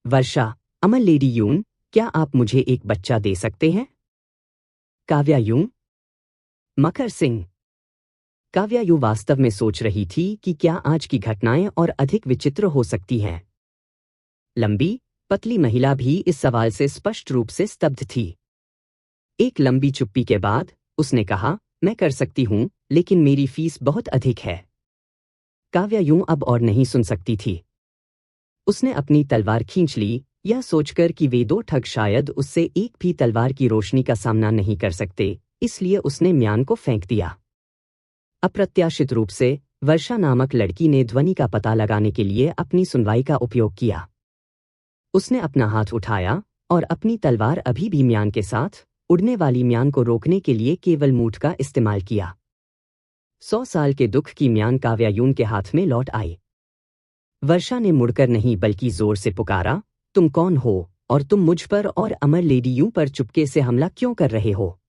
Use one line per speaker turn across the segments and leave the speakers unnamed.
वर्षा, अमर lady यून, क्या आप मुझे एक बच्चा दे सकते हैं? काव्या यून। मकर सिंह। काव्या यूं वास्तव में सोच रही थी कि क्या आज की घटनाएं और अधिक विचित्र हो सकती हैं। लंबी, पतली महिला भी इस सवाल से स्पष्ट रूप से स्तब्ध थी। एक लंबी चुप्पी के बाद उसने कहा, मैं कर सकती हूं, लेकिन मेरी फीस बहुत अधिक है। काव्या यूं अब और नहीं सुन सकती थी। उसने अपनी तलवार खींच ली, यह सोचकर कि वे दो ठग शायद उससे एक भी तलवार की रोशनी का सामना नहीं कर सकते, इसलिए उसने म्यान को फेंक दिया। अप्रत्याशित रूप से वर्षा नामक लड़की ने ध्वनि का पता लगाने के लिए अपनी सुनवाई का उपयोग किया। उसने अपना हाथ उठाया और अपनी तलवार अभी भी म्यान के साथ उड़ने वाली म्यान को रोकने के लिए केवल मूठ का इस्तेमाल किया। 100 साल के दुख की म्यान काव्या यून के हाथ में लौट आई। वर्षा ने मुड़कर नहीं बल्कि जोर से पुकारा, तुम कौन हो और तुम मुझ पर और अमर लेडी यूं पर चुपके से हमला क्यों कर रहे हो?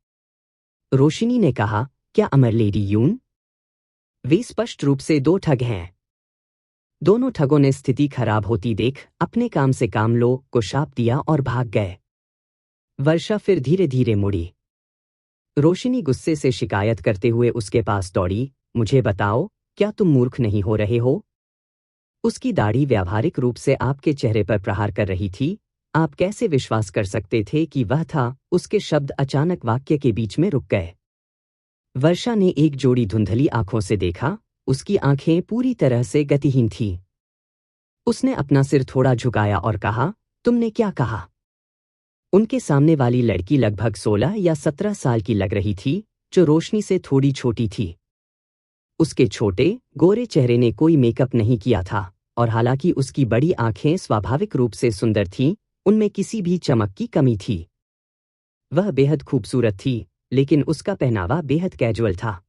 रोशिनी ने कहा, क्या अमर लेडी यून? वे स्पष्ट रूप से दो ठग हैं। दोनों ठगों ने स्थिति खराब होती देख अपने काम से काम लो को शाप दिया और भाग गए। वर्षा फिर धीरे धीरे मुड़ी। रोशिनी गुस्से से शिकायत करते हुए उसके पास दौड़ी, मुझे बताओ, क्या तुम मूर्ख नहीं हो रहे हो? उसकी दाढ़ी व्यावहारिक रूप से आपके चेहरे पर प्रहार कर रही थी। आप कैसे विश्वास कर सकते थे कि वह था? उसके शब्द अचानक वाक्य के बीच में रुक गए। वर्षा ने एक जोड़ी धुंधली आंखों से देखा, उसकी आंखें पूरी तरह से गतिहीन थीं। उसने अपना सिर थोड़ा झुकाया और कहा, तुमने क्या कहा? उनके सामने वाली लड़की लगभग 16 या 17 साल की लग रही थी, जो रोशनी से थोड़ी छोटी थी। उसके छोटे, गोरे चेहरे ने कोई मेकअप नहीं किया था, और हालांकि उसकी बड़ी आंखें स्वाभाविक रूप से सुंदर थीं, उनमें किसी भी चमक की कमी थी। वह बेहद खूबसूरत थी, लेकिन उसका पहनावा बेहद कैजुअल था।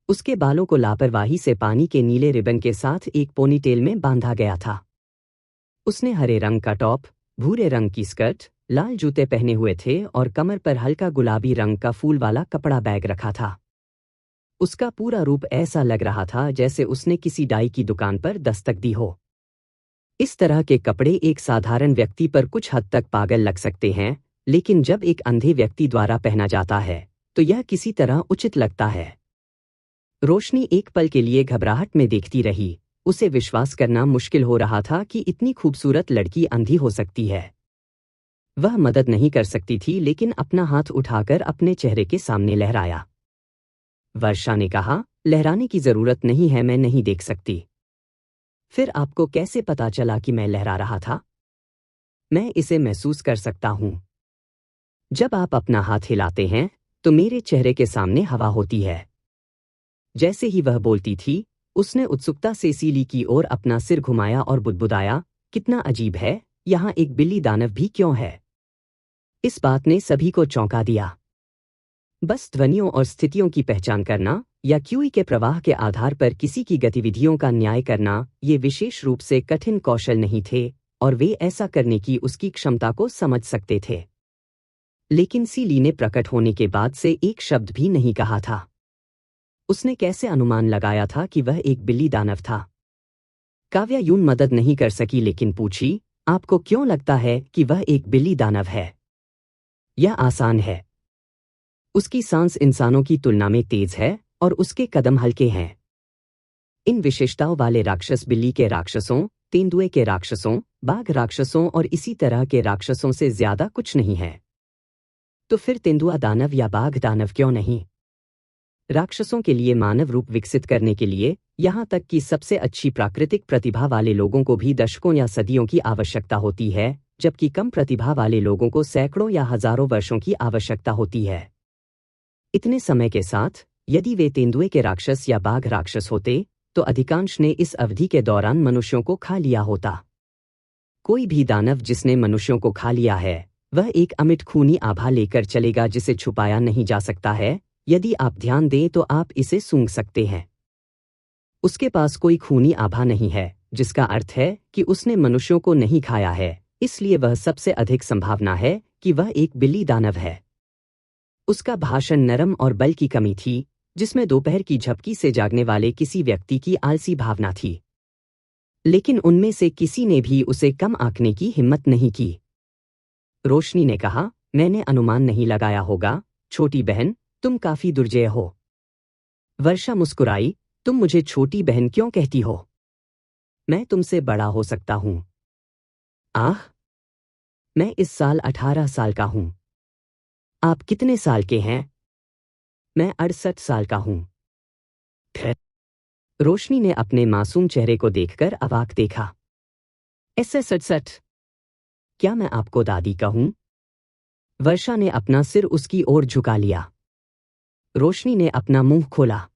उसके बालों को लापरवाही से पानी के नीले रिबन के साथ एक पोनीटेल में बांधा गया था। उसने हरे रंग का टॉप, भूरे रंग की स्कर्ट, लाल जूते पहने हुए थे और कमर पर हल्का गुलाबी रंग का फूल वाला कपड़ा बैग रखा था। उसका पूरा रूप ऐसा लग रहा था जैसे उसने किसी डाई की दुकान पर दस्तक दी हो। इस तरह के कपड़े एक साधारण व्यक्ति पर कुछ हद तक पागल लग सकते हैं, लेकिन जब एक अंधे व्यक्ति द्वारा पहना जाता है तो यह किसी तरह उचित लगता है। रोशनी एक पल के लिए घबराहट में देखती रही। उसे विश्वास करना मुश्किल हो रहा था कि इतनी खूबसूरत लड़की अंधी हो सकती है। वह मदद नहीं कर सकती थी, लेकिन अपना हाथ उठाकर अपने चेहरे के सामने लहराया। वर्षा ने कहा, लहराने की जरूरत नहीं है, मैं नहीं देख सकती। फिर आपको कैसे पता चला कि मैं लहरा रहा था? मैं इसे महसूस कर सकता हूं। जब आप अपना हाथ हिलाते हैं तो मेरे चेहरे के सामने हवा होती है। जैसे ही वह बोलती थी, उसने उत्सुकता से सीली की ओर अपना सिर घुमाया और बुदबुदाया, कितना अजीब है, यहां एक बिल्ली दानव भी क्यों है? इस बात ने सभी को चौंका दिया। बस ध्वनियों और स्थितियों की पहचान करना या क्यूई के प्रवाह के आधार पर किसी की गतिविधियों का न्याय करना, ये विशेष रूप से कठिन कौशल नहीं थे, और वे ऐसा करने की उसकी क्षमता को समझ सकते थे। लेकिन सीली ने प्रकट होने के बाद से एक शब्द भी नहीं कहा था। उसने कैसे अनुमान लगाया था कि वह एक बिल्ली दानव था? काव्या यून मदद नहीं कर सकी, लेकिन पूछी, आपको क्यों लगता है कि वह एक बिल्ली दानव है? यह आसान है। उसकी सांस इंसानों की तुलना में तेज है और उसके कदम हल्के हैं। इन विशेषताओं वाले राक्षस बिल्ली के राक्षसों, तेंदुए के राक्षसों, बाघ राक्षसों और इसी तरह के राक्षसों से ज्यादा कुछ नहीं है। तो फिर तेंदुआ दानव या बाघ दानव क्यों नहीं? राक्षसों के लिए मानव रूप विकसित करने के लिए, यहां तक कि सबसे अच्छी प्राकृतिक प्रतिभा वाले लोगों को भी दशकों या सदियों की आवश्यकता होती है, जबकि कम प्रतिभा वाले लोगों को सैकड़ों या हजारों वर्षों की आवश्यकता होती है। इतने समय के साथ, यदि वे तेंदुए के राक्षस या बाघ राक्षस होते, तो अधिकांश ने इस अवधि के दौरान मनुष्यों को खा लिया होता। कोई भी दानव जिसने मनुष्यों को खा लिया है, वह एक अमिट खूनी आभा लेकर चलेगा जिसे छुपाया नहीं जा सकता है। यदि आप ध्यान दें तो आप इसे सूंघ सकते हैं। उसके पास कोई खूनी आभा नहीं है, जिसका अर्थ है कि उसने मनुष्यों को नहीं खाया है, इसलिए वह सबसे अधिक संभावना है कि वह एक बिल्ली दानव है। उसका भाषण नरम और बल की कमी थी, जिसमें दोपहर की झपकी से जागने वाले किसी व्यक्ति की आलसी भावना थी। लेकिन उनमें से किसी ने भी उसे कम आंकने की हिम्मत नहीं की। रोशनी ने कहा, मैंने अनुमान नहीं लगाया होगा, छोटी बहन, तुम काफी दुर्जय हो। वर्षा मुस्कुराई, तुम मुझे छोटी बहन क्यों कहती हो? मैं तुमसे बड़ा हो सकता हूं। आह, मैं इस साल 18 साल का हूं। आप कितने साल के हैं? मैं 68 साल का हूं। फिर रोशनी ने अपने मासूम चेहरे को देखकर अवाक देखा। ऐसे 67? क्या मैं आपको दादी कहूं? वर्षा ने अपना सिर उसकी ओर झुका लिया। रोशनी ने अपना मुंह खोला।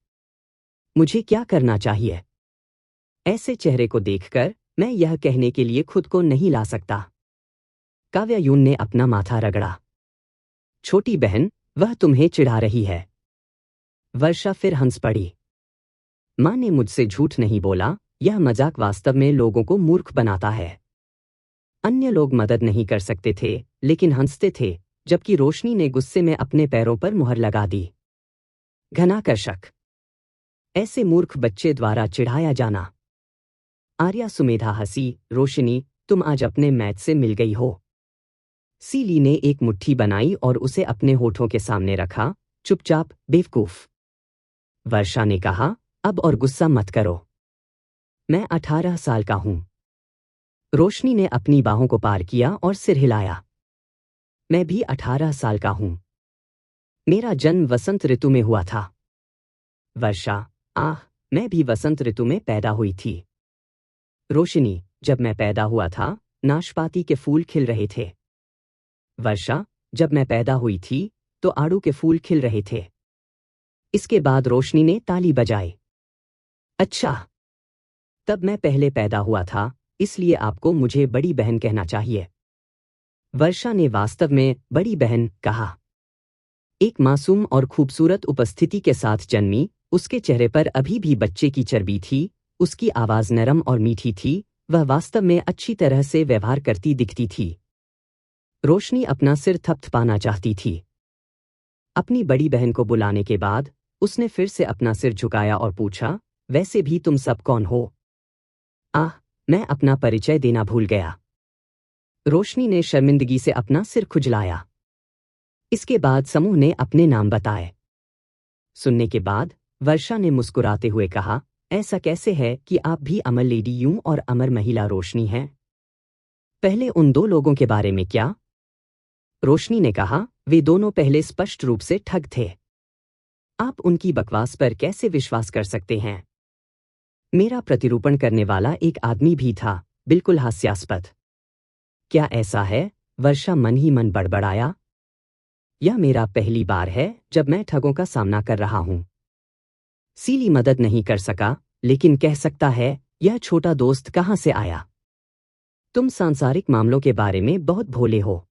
मुझे क्या करना चाहिए? ऐसे चेहरे को देखकर मैं यह कहने के लिए खुद को नहीं ला सकता। काव्यायून ने अपना माथा रगड़ा। छोटी बहन, वह तुम्हें चिढ़ा रही है। वर्षा फिर हंस पड़ी। मां ने मुझसे झूठ नहीं बोला, यह मजाक वास्तव में लोगों को मूर्ख बनाता है। अन्य लोग मदद नहीं कर सकते थे, लेकिन हंसते थे, जबकि रोशनी ने गुस्से में अपने पैरों पर मुहर लगा दी। घनाकर्षक। ऐसे मूर्ख बच्चे द्वारा चिढ़ाया जाना। आर्या सुमेधा हंसी, रोशनी, तुम आज अपने मैच से मिल गई हो। सीली ने एक मुट्ठी बनाई और उसे अपने होठों के सामने रखा, चुपचाप, बेवकूफ। वर्षा ने कहा, अब और गुस्सा मत करो। मैं 18 साल का हूं। रोशनी ने अपनी बाहों को पार किया और सिर हिलाया। मैं भी 18 साल का हूं। मेरा जन्म वसंत ऋतु में हुआ था। वर्षा, आह, मैं भी वसंत ऋतु में पैदा हुई थी। रोशनी, जब मैं पैदा हुआ था, नाशपाती के फूल खिल रहे थे। वर्षा, जब मैं पैदा हुई थी, तो आड़ू के फूल खिल रहे थे। इसके बाद रोशनी ने ताली बजाई। अच्छा, तब मैं पहले पैदा हुआ था, इसलिए आपको मुझे बड़ी बहन कहना चाहिए। वर्षा ने वास्तव में बड़ी बहन कहा। एक मासूम और खूबसूरत उपस्थिति के साथ जन्मी, उसके चेहरे पर अभी भी बच्चे की चर्बी थी, उसकी आवाज नरम और मीठी थी, वह वास्तव में अच्छी तरह से व्यवहार करती दिखती थी। रोशनी अपना सिर थपथपाना चाहती थी। अपनी बड़ी बहन को बुलाने के बाद उसने फिर से अपना सिर झुकाया और पूछा, वैसे भी तुम सब कौन हो? आह, मैं अपना परिचय देना भूल गया। रोशनी ने शर्मिंदगी से अपना सिर खुजलाया। इसके बाद समूह ने अपने नाम बताए। सुनने के बाद वर्षा ने मुस्कुराते हुए कहा, ऐसा कैसे है कि आप भी अमर लेडी यूं और अमर महिला रोशनी हैं? पहले उन दो लोगों के बारे में क्या? रोशनी ने कहा, वे दोनों पहले स्पष्ट रूप से ठग थे। आप उनकी बकवास पर कैसे विश्वास कर सकते हैं? मेरा प्रतिरूपण करने वाला एक आदमी भी था, बिल्कुल हास्यास्पद। क्या ऐसा है? वर्षा मन ही मन बड़बड़ाया। यह मेरा पहली बार है जब मैं ठगों का सामना कर रहा हूं। सीली मदद नहीं कर सका, लेकिन कह सकता है, यह छोटा दोस्त कहां से आया? तुम सांसारिक मामलों के बारे में बहुत भोले हो।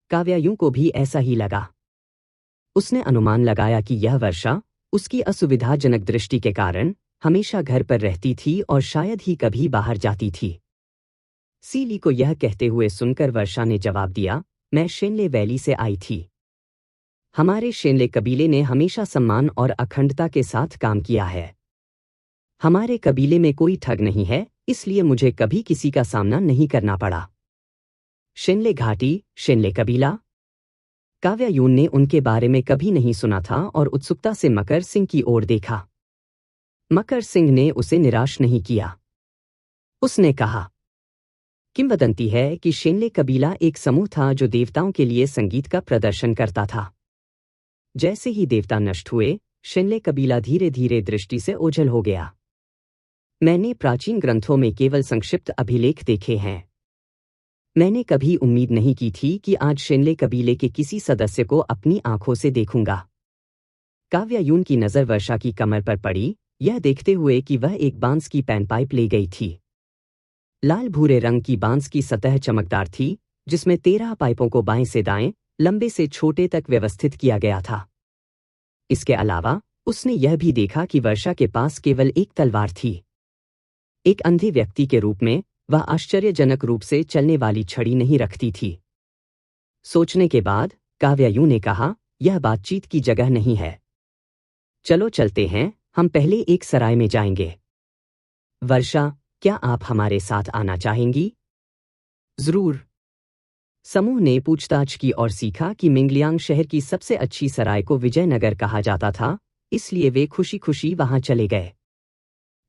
काव्यायूं को भी ऐसा ही लगा। उसने अनुमान लगाया कि यह वर्षा, उसकी असुविधाजनक दृष्टि के कारण, हमेशा घर पर रहती थी और शायद ही कभी बाहर जाती थी। सीली को यह कहते हुए सुनकर वर्षा ने जवाब दिया, मैं शेनले वैली से आई थी। हमारे शेनले कबीले ने हमेशा सम्मान और अखंडता के साथ काम किया है। हमारे कबीले में कोई ठग नहीं है, इसलिए मुझे कभी किसी का सामना नहीं करना पड़ा। शेनले घाटी, शेनले कबीला? काव्यायून ने उनके बारे में कभी नहीं सुना था और उत्सुकता से मकर सिंह की ओर देखा। मकर सिंह ने उसे निराश नहीं किया। उसने कहा, किंवदंती है कि शेनले कबीला एक समूह था जो देवताओं के लिए संगीत का प्रदर्शन करता था। जैसे ही देवता नष्ट हुए, शेनले कबीला धीरे धीरे दृष्टि से ओझल हो गया। मैंने प्राचीन ग्रंथों में केवल संक्षिप्त अभिलेख देखे हैं। मैंने कभी उम्मीद नहीं की थी कि आज शेनले कबीले के किसी सदस्य को अपनी आंखों से देखूंगा। काव्यायून की नजर वर्षा की कमर पर पड़ी, यह देखते हुए कि वह एक बांस की पैनपाइप ले गई थी। लाल भूरे रंग की बांस की सतह चमकदार थी, जिसमें 13 पाइपों को बाएं से दाएं, लंबे से छोटे तक व्यवस्थित किया गया था। इसके अलावा उसने यह भी देखा कि वर्षा के पास केवल एक तलवार थी। एक अंधे व्यक्ति के रूप में वह आश्चर्यजनक रूप से चलने वाली छड़ी नहीं रखती थी। सोचने के बाद काव्यायूं ने कहा, यह बातचीत की जगह नहीं है। चलो चलते हैं, हम पहले एक सराय में जाएंगे। वर्षा, क्या आप हमारे साथ आना चाहेंगी? जरूर। समूह ने पूछताछ की और सीखा कि मिंगलियांग शहर की सबसे अच्छी सराय को विजयनगर कहा जाता था, इसलिए वे खुशी खुशी वहां चले गए।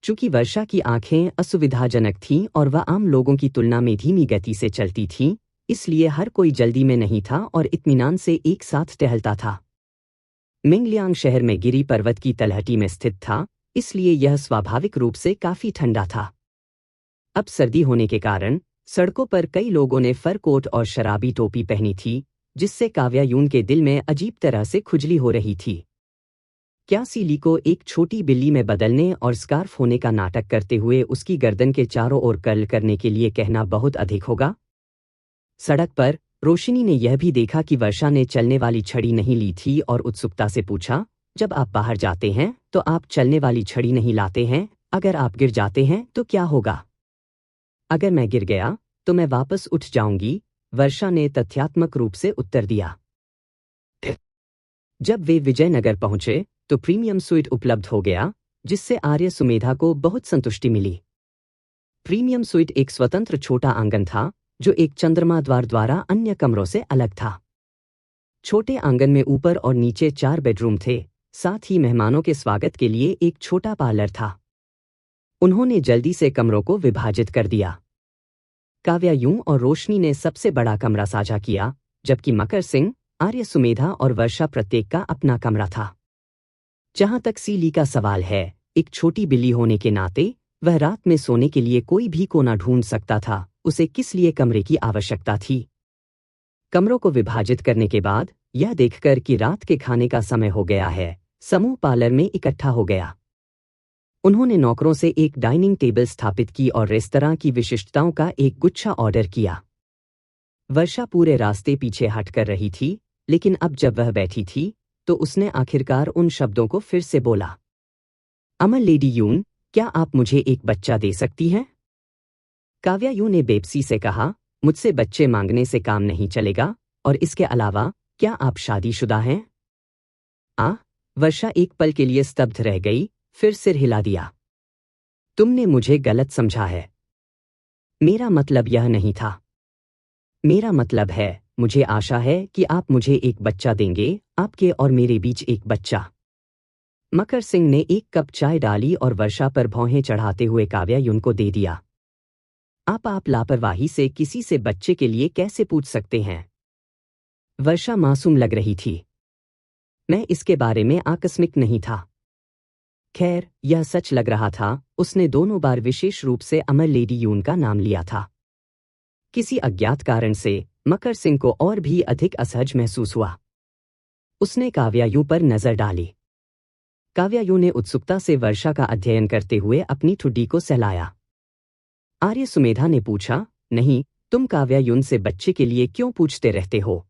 चूंकि वर्षा की आंखें असुविधाजनक थीं और वह आम लोगों की तुलना में धीमी गति से चलती थीं, इसलिए हर कोई जल्दी में नहीं था और इत्मीनान से एक साथ टहलता था। मिंगलियांग शहर में गिरी पर्वत की तलहटी में स्थित था, इसलिए यह स्वाभाविक रूप से काफी ठंडा था। अब सर्दी होने के कारण सड़कों पर कई लोगों ने फर कोट और शराबी टोपी पहनी थी, जिससे काव्या यून के दिल में अजीब तरह से खुजली हो रही थी। क्या सीली को एक छोटी बिल्ली में बदलने और स्कार्फ होने का नाटक करते हुए उसकी गर्दन के चारों ओर कर्ल करने के लिए कहना बहुत अधिक होगा? सड़क पर रोशिनी ने यह भी देखा कि वर्षा ने चलने वाली छड़ी नहीं ली थी और उत्सुकता से पूछा, जब आप बाहर जाते हैं तो आप चलने वाली छड़ी नहीं लाते हैं, अगर आप गिर जाते हैं तो क्या होगा? अगर मैं गिर गया तो मैं वापस उठ जाऊंगी, वर्षा ने तथ्यात्मक रूप से उत्तर दिया। जब वे विजयनगर पहुंचे तो प्रीमियम स्वीट उपलब्ध हो गया, जिससे आर्य सुमेधा को बहुत संतुष्टि मिली। प्रीमियम स्वीट एक स्वतंत्र छोटा आंगन था, जो एक चंद्रमा द्वार द्वारा अन्य कमरों से अलग था। छोटे आंगन में ऊपर और नीचे 4 बेडरूम थे, साथ ही मेहमानों के स्वागत के लिए एक छोटा पार्लर था। उन्होंने जल्दी से कमरों को विभाजित कर दिया। काव्या यूं और रोशनी ने सबसे बड़ा कमरा साझा किया, जबकि मकर सिंह, आर्य सुमेधा और वर्षा प्रत्येक का अपना कमरा था। जहां तक सीली का सवाल है, एक छोटी बिल्ली होने के नाते वह रात में सोने के लिए कोई भी कोना ढूंढ सकता था, उसे किस लिए कमरे की आवश्यकता थी? कमरों को विभाजित करने के बाद यह देखकर कि रात के खाने का समय हो गया है, समूह पार्लर में इकट्ठा हो गया। उन्होंने नौकरों से एक डाइनिंग टेबल स्थापित की और रेस्तरां की विशिष्टताओं का एक गुच्छा ऑर्डर किया। वर्षा पूरे रास्ते पीछे हट कर रही थी, लेकिन अब जब वह बैठी थी तो उसने आखिरकार उन शब्दों को फिर से बोला। अमर लेडी यून, क्या आप मुझे एक बच्चा दे सकती हैं? काव्या यून ने बेबसी से कहा, मुझसे बच्चे मांगने से काम नहीं चलेगा, और इसके अलावा क्या आप शादीशुदा हैं? वर्षा एक पल के लिए स्तब्ध रह गई, फिर सिर हिला दिया। तुमने मुझे गलत समझा है। मेरा मतलब यह नहीं था। मेरा मतलब है, मुझे आशा है कि आप मुझे एक बच्चा देंगे, आपके और मेरे बीच एक बच्चा। मकर सिंह ने एक कप चाय डाली और वर्षा पर भौहें चढ़ाते हुए काव्या यून को दे दिया। आप लापरवाही से किसी से बच्चे के लिए कैसे पूछ सकते हैं? वर्षा मासूम लग रही थी। मैं इसके बारे में आकस्मिक नहीं था। खैर, यह सच लग रहा था, उसने दोनों बार विशेष रूप से अमर लेडी यून का नाम लिया था। किसी अज्ञात कारण से मकर सिंह को और भी अधिक असहज महसूस हुआ। उसने काव्या यूं पर नजर डाली। काव्या यूं ने उत्सुकता से वर्षा का अध्ययन करते हुए अपनी ठुड्डी को सहलाया। आर्य सुमेधा ने पूछा, नहीं, तुम काव्या यून से बच्चे के लिए क्यों पूछते रहते हो?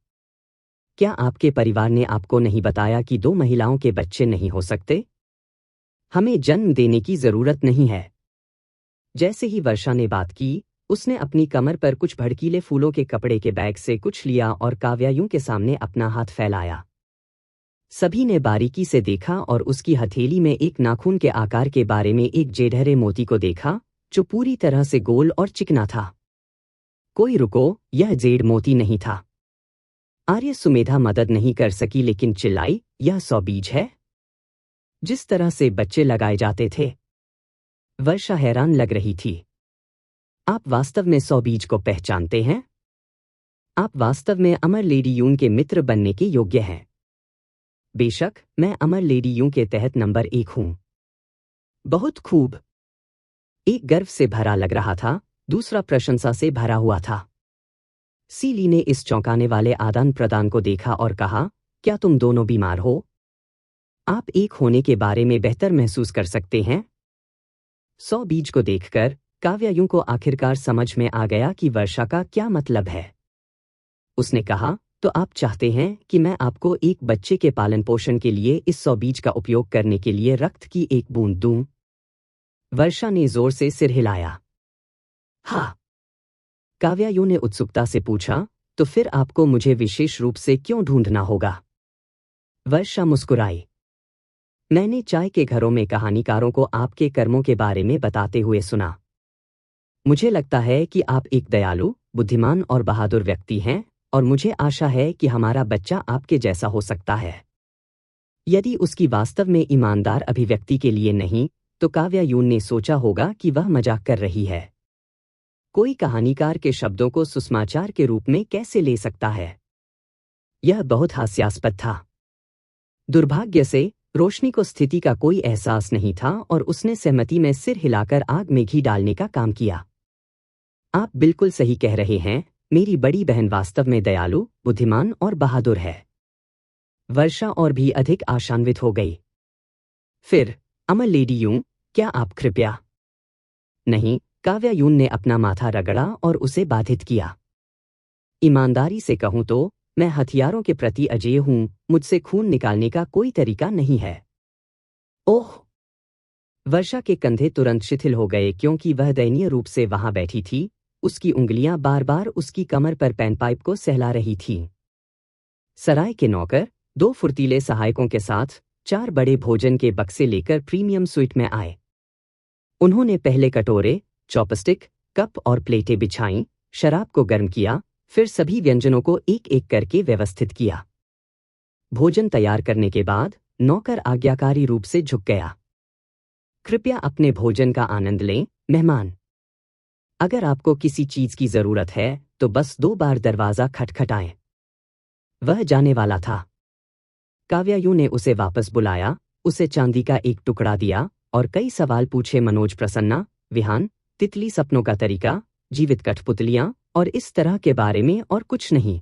क्या आपके परिवार ने आपको नहीं बताया कि 2 महिलाओं के बच्चे नहीं हो सकते? हमें जन्म देने की जरूरत नहीं है। जैसे ही वर्षा ने बात की, उसने अपनी कमर पर कुछ भड़कीले फूलों के कपड़े के बैग से कुछ लिया और काव्या यूं के सामने अपना हाथ फैलाया। सभी ने बारीकी से देखा और उसकी हथेली में एक नाखून के आकार के बारे में एक जेडहरे मोती को देखा, जो पूरी तरह से गोल और चिकना था। कोई रुको, यह जेड मोती नहीं था। आर्य सुमेधा मदद नहीं कर सकी लेकिन चिल्लाई, यह 100 बीज है, जिस तरह से बच्चे लगाए जाते थे। वर्षा हैरान लग रही थी। आप वास्तव में 100 बीज को पहचानते हैं? आप वास्तव में अमर लेडी यून के मित्र बनने के योग्य हैं। बेशक, मैं अमर लेडी यूं के तहत नंबर 1 हूं। बहुत खूब। एक गर्व से भरा लग रहा था, दूसरा प्रशंसा से भरा हुआ था। सीली ने इस चौंकाने वाले आदान प्रदान को देखा और कहा, क्या तुम दोनों बीमार हो? आप एक होने के बारे में बेहतर महसूस कर सकते हैं? 100 बीज को देखकर काव्या यूं को आखिरकार समझ में आ गया कि वर्षा का क्या मतलब है। उसने कहा, तो आप चाहते हैं कि मैं आपको एक बच्चे के पालन पोषण के लिए इस 100 बीज का उपयोग करने के लिए रक्त की एक बूंद दूं? वर्षा ने जोर से सिर हिलाया। हाँ। काव्या यूं ने उत्सुकता से पूछा, तो फिर आपको मुझे विशेष रूप से क्यों ढूंढना होगा? वर्षा मुस्कुराई। मैंने चाय के घरों में कहानीकारों को आपके कर्मों के बारे में बताते हुए सुना। मुझे लगता है कि आप एक दयालु, बुद्धिमान और बहादुर व्यक्ति हैं, और मुझे आशा है कि हमारा बच्चा आपके जैसा हो सकता है। यदि उसकी वास्तव में ईमानदार अभिव्यक्ति के लिए नहीं, तो काव्या यून ने सोचा होगा कि वह मजाक कर रही है। कोई कहानीकार के शब्दों को सुसमाचार के रूप में कैसे ले सकता है? यह बहुत हास्यास्पद था। दुर्भाग्य से रोशनी को स्थिति का कोई एहसास नहीं था और उसने सहमति में सिर हिलाकर आग में घी डालने का काम किया। आप बिल्कुल सही कह रहे हैं, मेरी बड़ी बहन वास्तव में दयालु, बुद्धिमान और बहादुर है। वर्षा और भी अधिक आशान्वित हो गई। फिर, अमर लेडी यूं, क्या आप कृपया? नहीं, काव्या यून ने अपना माथा रगड़ा और उसे बाधित किया। ईमानदारी से कहूं तो मैं हथियारों के प्रति अजेय हूं, मुझसे खून निकालने का कोई तरीका नहीं है। ओह! वर्षा के कंधे तुरंत शिथिल हो गए क्योंकि वह दयनीय रूप से वहां बैठी थी, उसकी उंगलियां बार बार उसकी कमर पर पैनपाइप को सहला रही थीं। सराय के नौकर, 2 फुर्तीले सहायकों के साथ, 4 बड़े भोजन के बक्से लेकर प्रीमियम स्वीट में आए। उन्होंने पहले कटोरे, चॉपस्टिक, कप और प्लेटें बिछाईं, शराब को गर्म किया, फिर सभी व्यंजनों को एक-एक करके व्यवस्थित किया। भोजन तैयार करने के बाद नौकर आज्ञाकारी रूप से झुक गया। कृपया अपने भोजन का आनंद लें, मेहमान। अगर आपको किसी चीज की जरूरत है तो बस 2 बार दरवाजा खटखटाएं। वह जाने वाला था। काव्यायु ने उसे वापस बुलाया, उसे चांदी का एक टुकड़ा दिया और कई सवाल पूछे। मनोज प्रसन्ना, विहान, तितली सपनों का तरीका, जीवित कठपुतलियां और इस तरह के बारे में और कुछ नहीं।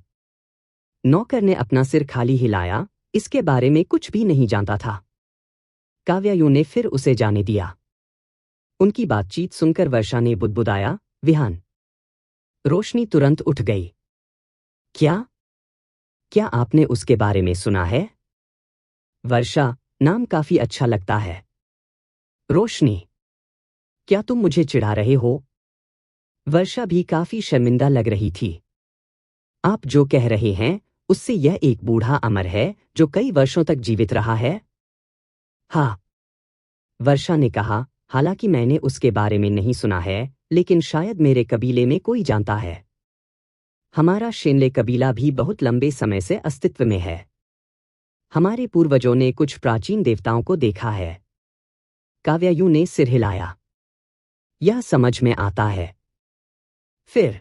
नौकर ने अपना सिर खाली हिलाया, इसके बारे में कुछ भी नहीं जानता था। काव्यायु ने फिर उसे जाने दिया। उनकी बातचीत सुनकर वर्षा ने बुदबुदाया, विहान। रोशनी तुरंत उठ गई। क्या? क्या आपने उसके बारे में सुना है? वर्षा, नाम काफी अच्छा लगता है। रोशनी, क्या तुम मुझे चिढ़ा रहे हो? वर्षा भी काफी शर्मिंदा लग रही थी। आप जो कह रहे हैं, उससे यह एक बूढ़ा अमर है जो कई वर्षों तक जीवित रहा है? हाँ, वर्षा ने कहा, हालांकि मैंने उसके बारे में नहीं सुना है, लेकिन शायद मेरे कबीले में कोई जानता है। हमारा शेनले कबीला भी बहुत लंबे समय से अस्तित्व में है। हमारे पूर्वजों ने कुछ प्राचीन देवताओं को देखा है। काव्यायु ने सिर हिलाया। यह समझ में आता है। फिर,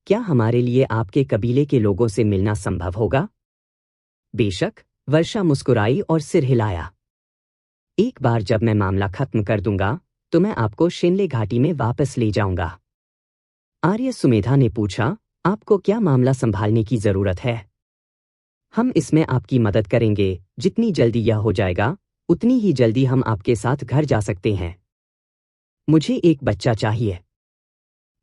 क्या हमारे लिए आपके कबीले के लोगों से मिलना संभव होगा? बेशक, वर्षा मुस्कुराई और सिर हिलाया। एक बार जब मैं मामला खत्म कर दूंगा, तो मैं आपको शेनले घाटी में वापस ले जाऊंगा। आर्य सुमेधा ने पूछा, आपको क्या मामला संभालने की जरूरत है? हम इसमें आपकी मदद करेंगे। जितनी जल्दी यह हो जाएगा, उतनी ही जल्दी हम आपके साथ घर जा सकते हैं। मुझे एक बच्चा चाहिए।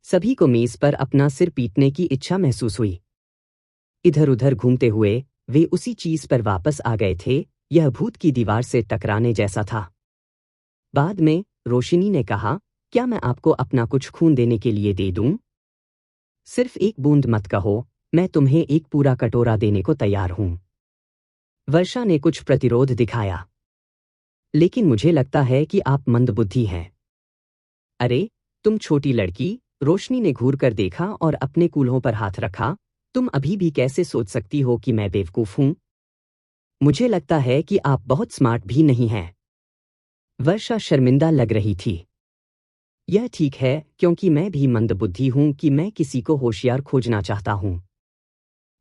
सभी को मेज पर अपना सिर पीटने की इच्छा महसूस हुई। इधर उधर घूमते हुए वे उसी चीज पर वापस आ गए थे, यह भूत की दीवार से टकराने जैसा था। बाद में रोशिनी ने कहा, क्या मैं आपको अपना कुछ खून देने के लिए दे दूं? सिर्फ एक बूंद मत कहो, मैं तुम्हें एक पूरा कटोरा देने को तैयार हूं। वर्षा ने कुछ प्रतिरोध दिखाया। लेकिन मुझे लगता है कि आप मंदबुद्धि हैं। अरे, तुम छोटी लड़की, रोशनी ने घूर कर देखा और अपने कूल्हों पर हाथ रखा, तुम अभी भी कैसे सोच सकती हो कि मैं बेवकूफ हूं? मुझे लगता है कि आप बहुत स्मार्ट भी नहीं हैं। वर्षा शर्मिंदा लग रही थी। यह ठीक है, क्योंकि मैं भी मंदबुद्धि हूं कि मैं किसी को होशियार खोजना चाहता हूं।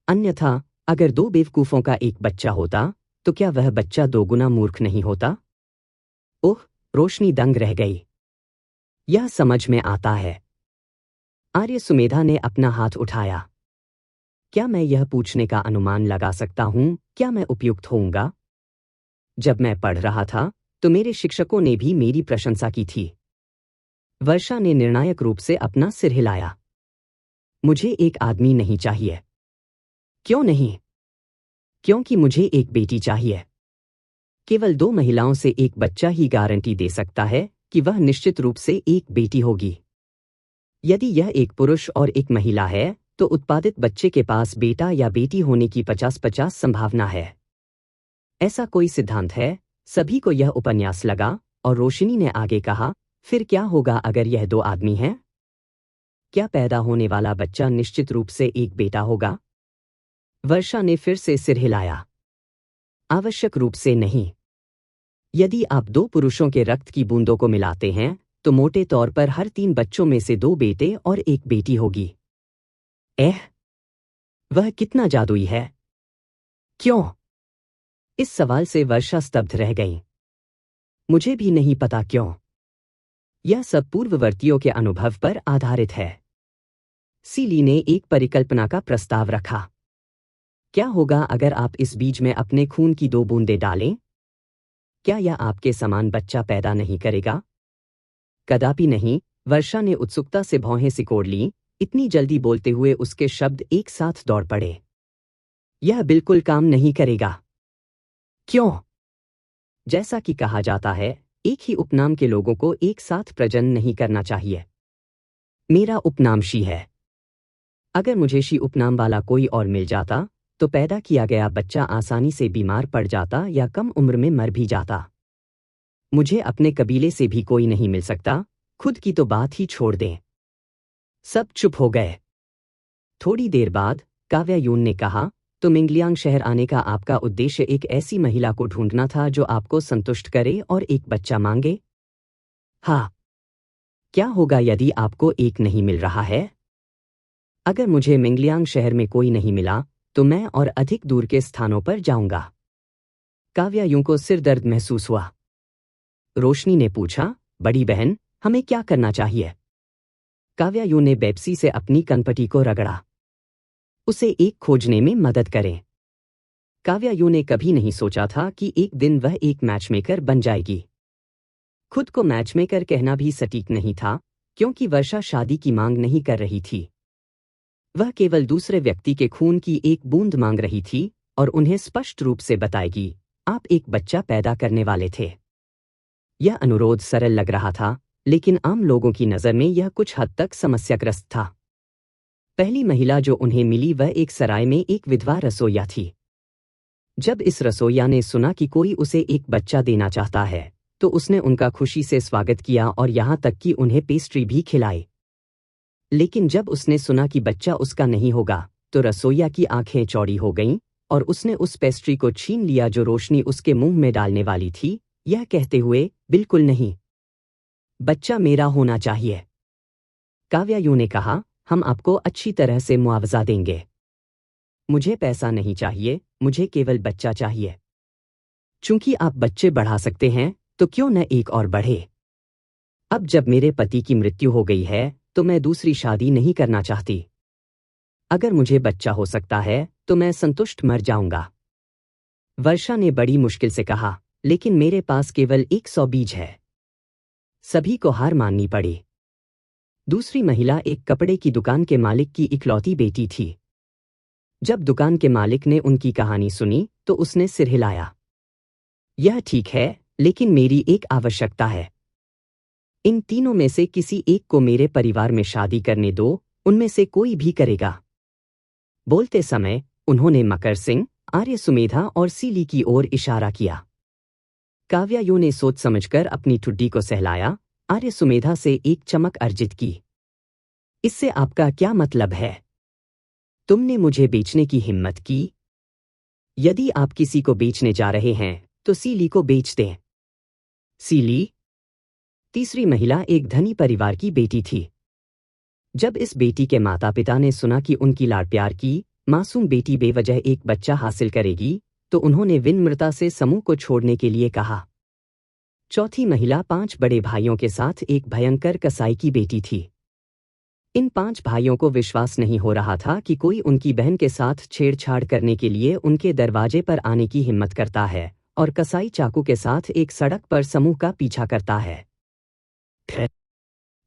अन्यथा, अगर 2 बेवकूफों का एक बच्चा होता, तो क्या वह बच्चा 2 गुना मूर्ख नहीं होता? ओह, रोशनी दंग रह गई। यह समझ में आता है। आर्य सुमेधा ने अपना हाथ उठाया। क्या मैं यह पूछने का अनुमान लगा सकता हूं, क्या मैं उपयुक्त होऊंगा? जब मैं पढ़ रहा था, तो मेरे शिक्षकों ने भी मेरी प्रशंसा की थी। वर्षा ने निर्णायक रूप से अपना सिर हिलाया। मुझे एक आदमी नहीं चाहिए। क्यों नहीं? क्योंकि मुझे एक बेटी चाहिए। केवल 2 महिलाओं से एक बच्चा ही गारंटी दे सकता है कि वह निश्चित रूप से एक बेटी होगी। यदि यह एक पुरुष और एक महिला है, तो उत्पादित बच्चे के पास बेटा या बेटी होने की 50-50 संभावना है। ऐसा कोई सिद्धांत है। सभी को यह उपन्यास लगा और रोशिनी ने आगे कहा, फिर क्या होगा अगर यह 2 आदमी हैं? क्या पैदा होने वाला बच्चा निश्चित रूप से एक बेटा होगा? वर्षा ने फिर से सिर हिलाया। आवश्यक रूप से नहीं। यदि आप दो पुरुषों के रक्त की बूंदों को मिलाते हैं तो मोटे तौर पर हर 3 बच्चों में से 2 बेटे और 1 बेटी होगी। वह कितना जादुई है। क्यों? इस सवाल से वर्षा स्तब्ध रह गई। मुझे भी नहीं पता क्यों। यह सब पूर्ववर्तियों के अनुभव पर आधारित है। सीली ने एक परिकल्पना का प्रस्ताव रखा। क्या होगा अगर आप इस बीज में अपने खून की 2 बूंदें डालें? क्या यह आपके समान बच्चा पैदा नहीं करेगा? कदापि नहीं। वर्षा ने उत्सुकता से भौहें सिकोड़ लीं, इतनी जल्दी बोलते हुए उसके शब्द एक साथ दौड़ पड़े। यह बिल्कुल काम नहीं करेगा। क्यों? जैसा कि कहा जाता है, एक ही उपनाम के लोगों को एक साथ प्रजनन नहीं करना चाहिए। मेरा उपनाम शी है। अगर मुझे शी उपनाम वाला कोई और मिल जाता तो पैदा किया गया बच्चा आसानी से बीमार पड़ जाता या कम उम्र में मर भी जाता। मुझे अपने कबीले से भी कोई नहीं मिल सकता, खुद की तो बात ही छोड़ दें। सब चुप हो गए। थोड़ी देर बाद काव्यायून ने कहा, तो मिंगलियांग शहर आने का आपका उद्देश्य एक ऐसी महिला को ढूंढना था जो आपको संतुष्ट करे और एक बच्चा मांगे? हाँ। क्या होगा यदि आपको एक नहीं मिल रहा है? अगर मुझे मिंगलियांग शहर में कोई नहीं मिला तो मैं और अधिक दूर के स्थानों पर जाऊंगा। काव्यायूं को सिर दर्द महसूस हुआ। रोशनी ने पूछा, बड़ी बहन, हमें क्या करना चाहिए? काव्यायूं ने बेप्सी से अपनी कनपटी को रगड़ा। उसे एक खोजने में मदद करें। काव्यायूं ने कभी नहीं सोचा था कि एक दिन वह एक मैचमेकर बन जाएगी। खुद को मैचमेकर कहना भी सटीक नहीं था, क्योंकि वर्षा शादी की मांग नहीं कर रही थी। वह केवल दूसरे व्यक्ति के खून की एक बूंद मांग रही थी और उन्हें स्पष्ट रूप से बताएगी, आप एक बच्चा पैदा करने वाले थे। यह अनुरोध सरल लग रहा था, लेकिन आम लोगों की नज़र में यह कुछ हद तक समस्याग्रस्त था। पहली महिला जो उन्हें मिली वह एक सराय में एक विधवा रसोइया थी। जब इस रसोइया ने सुना कि कोई उसे एक बच्चा देना चाहता है तो उसने उनका खुशी से स्वागत किया और यहाँ तक कि उन्हें पेस्ट्री भी खिलाई। लेकिन जब उसने सुना कि बच्चा उसका नहीं होगा तो रसोइया की आंखें चौड़ी हो गईं और उसने उस पेस्ट्री को छीन लिया जो रोशनी उसके मुंह में डालने वाली थी, यह कहते हुए, बिल्कुल नहीं। बच्चा मेरा होना चाहिए। काव्यायूं ने कहा, हम आपको अच्छी तरह से मुआवजा देंगे। मुझे पैसा नहीं चाहिए, मुझे केवल बच्चा चाहिए। चूंकि आप बच्चे बढ़ा सकते हैं तो क्यों न एक और बढ़े। अब जब मेरे पति की मृत्यु हो गई है तो मैं दूसरी शादी नहीं करना चाहती। अगर मुझे बच्चा हो सकता है तो मैं संतुष्ट मर जाऊंगा। वर्षा ने बड़ी मुश्किल से कहा, लेकिन मेरे पास केवल 100 बीज है। सभी को हार माननी पड़ी। दूसरी महिला एक कपड़े की दुकान के मालिक की इकलौती बेटी थी। जब दुकान के मालिक ने उनकी कहानी सुनी तो उसने सिर हिलाया। यह ठीक है, लेकिन मेरी एक आवश्यकता है। इन तीनों में से किसी एक को मेरे परिवार में शादी करने दो, उनमें से कोई भी करेगा। बोलते समय उन्होंने मकर सिंह, आर्य सुमेधा और सीली की ओर इशारा किया। काव्यायूं ने सोच समझकर अपनी ठुड्डी को सहलाया, आर्य सुमेधा से एक चमक अर्जित की। इससे आपका क्या मतलब है? तुमने मुझे बेचने की हिम्मत की? यदि आप किसी को बेचने जा रहे हैं तो सीली को बेच दें। सीली? तीसरी महिला एक धनी परिवार की बेटी थी। जब इस बेटी के माता पिता ने सुना कि उनकी लाड प्यार की मासूम बेटी बेवजह एक बच्चा हासिल करेगी तो उन्होंने विनम्रता से समूह को छोड़ने के लिए कहा। चौथी महिला 5 बड़े भाइयों के साथ एक भयंकर कसाई की बेटी थी। इन 5 भाइयों को विश्वास नहीं हो रहा था कि कोई उनकी बहन के साथ छेड़छाड़ करने के लिए उनके दरवाजे पर आने की हिम्मत करता है और कसाई चाकू के साथ एक सड़क पर समूह का पीछा करता है।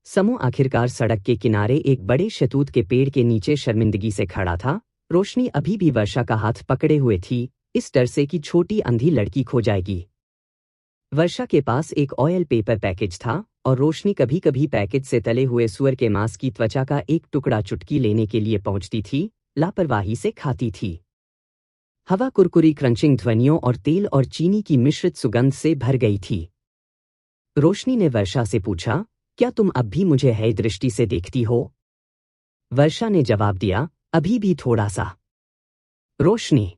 समूह आखिरकार सड़क के किनारे एक बड़े शहतूत के पेड़ के नीचे शर्मिंदगी से खड़ा था। रोशनी अभी भी वर्षा का हाथ पकड़े हुए थी, इस डर से कि छोटी अंधी लड़की खो जाएगी। वर्षा के पास एक ऑयल पेपर पैकेज था और रोशनी कभी कभी पैकेज से तले हुए सुअर के मांस की त्वचा का एक टुकड़ा चुटकी लेने के लिए पहुंचती थी, लापरवाही से खाती थी। हवा कुरकुरी क्रंचिंग ध्वनियों और तेल और चीनी की मिश्रित सुगंध से भर गई थी। रोशनी ने वर्षा से पूछा, क्या तुम अब भी मुझे है दृष्टि से देखती हो? वर्षा ने जवाब दिया, अभी भी थोड़ा सा। रोशनी।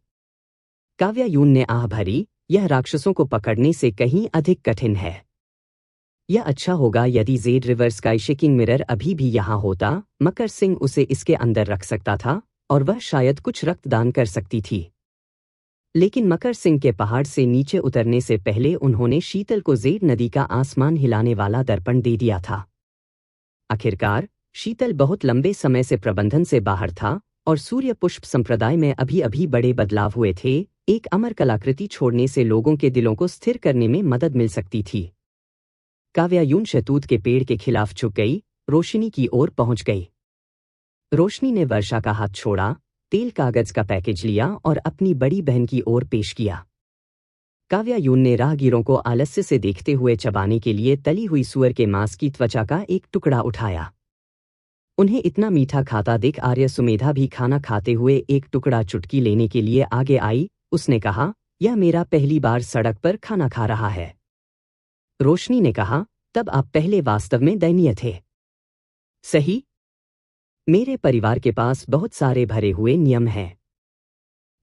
काव्यायून ने आह भरी, यह राक्षसों को पकड़ने से कहीं अधिक कठिन है। यह अच्छा होगा यदि Z river sky shaking mirror अभी भी यहाँ होता। मकर सिंह उसे इसके अंदर रख सकता था और वह शायद कुछ रक्तदान कर सकती थी। लेकिन मकर सिंह के पहाड़ से नीचे उतरने से पहले उन्होंने शीतल को जेड नदी का आसमान हिलाने वाला दर्पण दे दिया था। आखिरकार शीतल बहुत लंबे समय से प्रबंधन से बाहर था और सूर्य पुष्प संप्रदाय में अभी अभी बड़े बदलाव हुए थे। एक अमर कलाकृति छोड़ने से लोगों के दिलों को स्थिर करने में मदद मिल सकती थी। काव्यायून शहतूत के पेड़ के खिलाफ झुक गई, रोशनी की ओर पहुंच गई। रोशनी ने वर्षा का हाथ छोड़ा, तेल कागज का पैकेज लिया और अपनी बड़ी बहन की ओर पेश किया। काव्यायून ने राहगीरों को आलस्य से देखते हुए चबाने के लिए तली हुई सूअर के मांस की त्वचा का एक टुकड़ा उठाया। उन्हें इतना मीठा खाता देख आर्य सुमेधा भी खाना खाते हुए एक टुकड़ा चुटकी लेने के लिए आगे आई। उसने कहा, यह मेरा पहली बार सड़क पर खाना खा रहा है। रोशनी ने कहा, तब आप पहले वास्तव में दयनीय थे। सही। मेरे परिवार के पास बहुत सारे भरे हुए नियम हैं।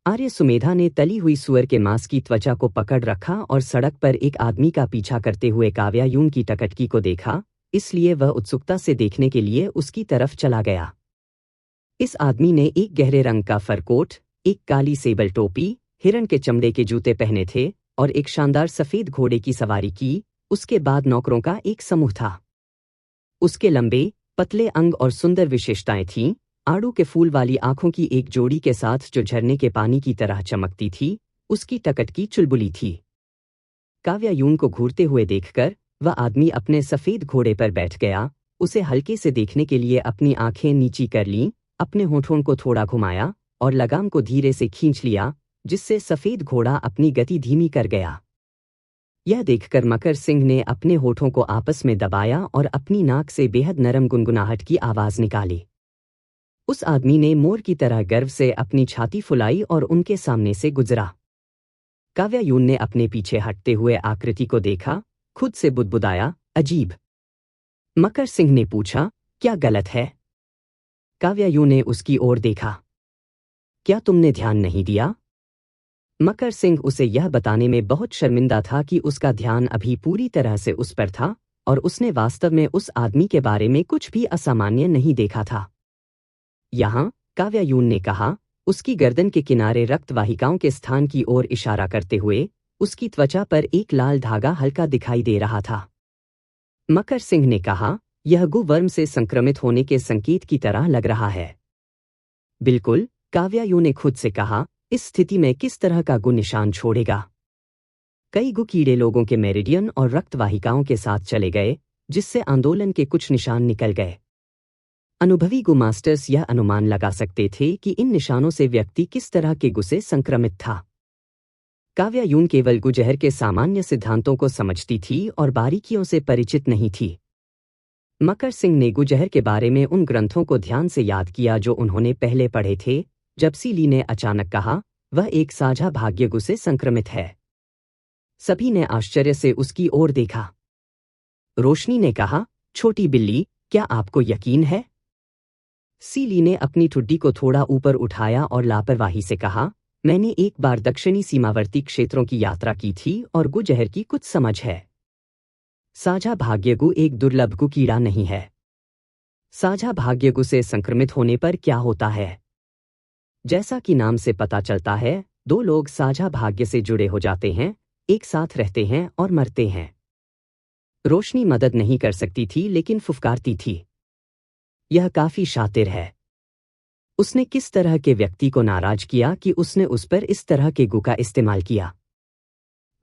आर्य सुमेधा ने तली हुई सूअर के मांस की त्वचा को पकड़ रखा और सड़क पर एक आदमी का पीछा करते हुए काव्यायून की टकटकी को देखा, इसलिए वह उत्सुकता से देखने के लिए उसकी तरफ चला गया। इस आदमी ने एक गहरे रंग का फर कोट, एक काली सेबल टोपी, हिरण के चमड़े के जूते पहने थे और एक शानदार सफेद घोड़े की सवारी की। उसके बाद नौकरों का एक समूह था। उसके लंबे पतले अंग और सुंदर विशेषताएं थीं, आड़ू के फूल वाली आंखों की एक जोड़ी के साथ जो झरने के पानी की तरह चमकती थी। उसकी टकटकी चुलबुली थी। काव्यायून को घूरते हुए देखकर वह आदमी अपने सफेद घोड़े पर बैठ गया। उसे हल्के से देखने के लिए अपनी आंखें नीची कर लीं, अपने होठों को थोड़ा घुमाया और लगाम को धीरे से खींच लिया, जिससे सफेद घोड़ा अपनी गति धीमी कर गया। यह देखकर मकर सिंह ने अपने होठों को आपस में दबाया और अपनी नाक से बेहद नरम गुनगुनाहट की आवाज निकाली। उस आदमी ने मोर की तरह गर्व से अपनी छाती फुलाई और उनके सामने से गुजरा। काव्यायून ने अपने पीछे हटते हुए आकृति को देखा, खुद से बुदबुदाया, अजीब। मकर सिंह ने पूछा, क्या गलत है? काव्यायून ने उसकी ओर देखा। क्या तुमने ध्यान नहीं दिया? मकर सिंह उसे यह बताने में बहुत शर्मिंदा था कि उसका ध्यान अभी पूरी तरह से उस पर था और उसने वास्तव में उस आदमी के बारे में कुछ भी असामान्य नहीं देखा था। यहाँ, काव्यायून ने कहा, उसकी गर्दन के किनारे रक्तवाहिकाओं के स्थान की ओर इशारा करते हुए। उसकी त्वचा पर एक लाल धागा हल्का दिखाई दे रहा था। मकर सिंह ने कहा, यह गु वर्म से संक्रमित होने के संकेत की तरह लग रहा है। बिल्कुल, काव्यायून ने खुद से कहा, इस स्थिति में किस तरह का गु निशान छोड़ेगा? कई गु कीड़े लोगों के मेरिडियन और रक्तवाहिकाओं के साथ चले गए, जिससे आंदोलन के कुछ निशान निकल गए। अनुभवी गु मास्टर्स यह अनुमान लगा सकते थे कि इन निशानों से व्यक्ति किस तरह के गु से संक्रमित था। काव्यायून केवल गुजहर के सामान्य सिद्धांतों को समझती थी और बारीकियों से परिचित नहीं थी। मकर सिंह ने गुजहर के बारे में उन ग्रंथों को ध्यान से याद किया जो उन्होंने पहले पढ़े थे, जब सीली ने अचानक कहा, वह एक साझा भाग्य गु से संक्रमित है। सभी ने आश्चर्य से उसकी ओर देखा। रोशनी ने कहा, छोटी बिल्ली, क्या आपको यकीन है? सीली ने अपनी ठुड्डी को थोड़ा ऊपर उठाया और लापरवाही से कहा, मैंने एक बार दक्षिणी सीमावर्ती क्षेत्रों की यात्रा की थी और गुजहर की कुछ समझ है। साझा भाग्यगु एक दुर्लभ गु कीड़ा नहीं है। साझा भाग्यगु से संक्रमित होने पर क्या होता है? जैसा कि नाम से पता चलता है, दो लोग साझा भाग्य से जुड़े हो जाते हैं, एक साथ रहते हैं और मरते हैं। रोशनी मदद नहीं कर सकती थी लेकिन फुफकारती थी। यह काफी शातिर है। उसने किस तरह के व्यक्ति को नाराज किया कि उसने उस पर इस तरह के गु का इस्तेमाल किया।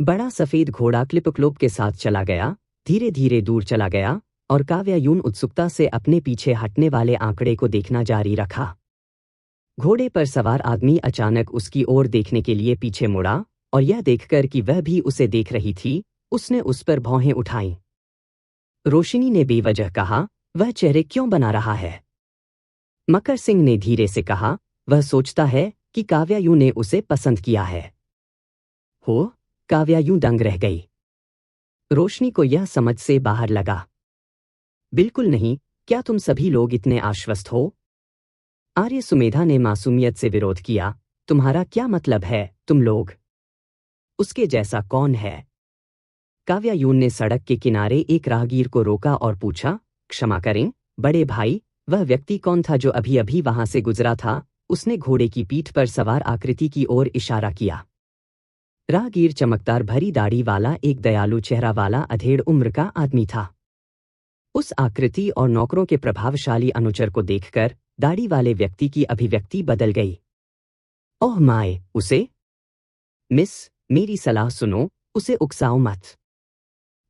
बड़ा सफेद घोड़ा क्लिपक्लोप के साथ चला गया, धीरे धीरे दूर चला गया और काव्यायून उत्सुकता से अपने पीछे हटने वाले आंकड़े को देखना जारी रखा। घोड़े पर सवार आदमी अचानक उसकी ओर देखने के लिए पीछे मुड़ा और यह देखकर कि वह भी उसे देख रही थी, उसने उस पर भौहें उठाईं। रोशनी ने बेवजह कहा, वह चेहरे क्यों बना रहा है? मकर सिंह ने धीरे से कहा, वह सोचता है कि काव्यायून ने उसे पसंद किया है। हो, काव्यायून दंग रह गई। रोशनी को यह समझ से बाहर लगा। बिल्कुल नहीं, क्या तुम सभी लोग इतने आश्वस्त हो? आर्य सुमेधा ने मासूमियत से विरोध किया, तुम्हारा क्या मतलब है, तुम लोग उसके जैसा कौन है? काव्यायून ने सड़क के किनारे एक राहगीर को रोका और पूछा, क्षमा करें बड़े भाई, वह व्यक्ति कौन था जो अभी अभी वहां से गुजरा था? उसने घोड़े की पीठ पर सवार आकृति की ओर इशारा किया। राहगीर चमकदार भरी दाढ़ी वाला एक दयालु चेहरा वाला अधेड़ उम्र का आदमी था। उस आकृति और नौकरों के प्रभावशाली अनुचर को देखकर दाढ़ी वाले व्यक्ति की अभिव्यक्ति बदल गई। ओह माय, उसे? मिस, मेरी सलाह सुनो, उसे उकसाओ मत।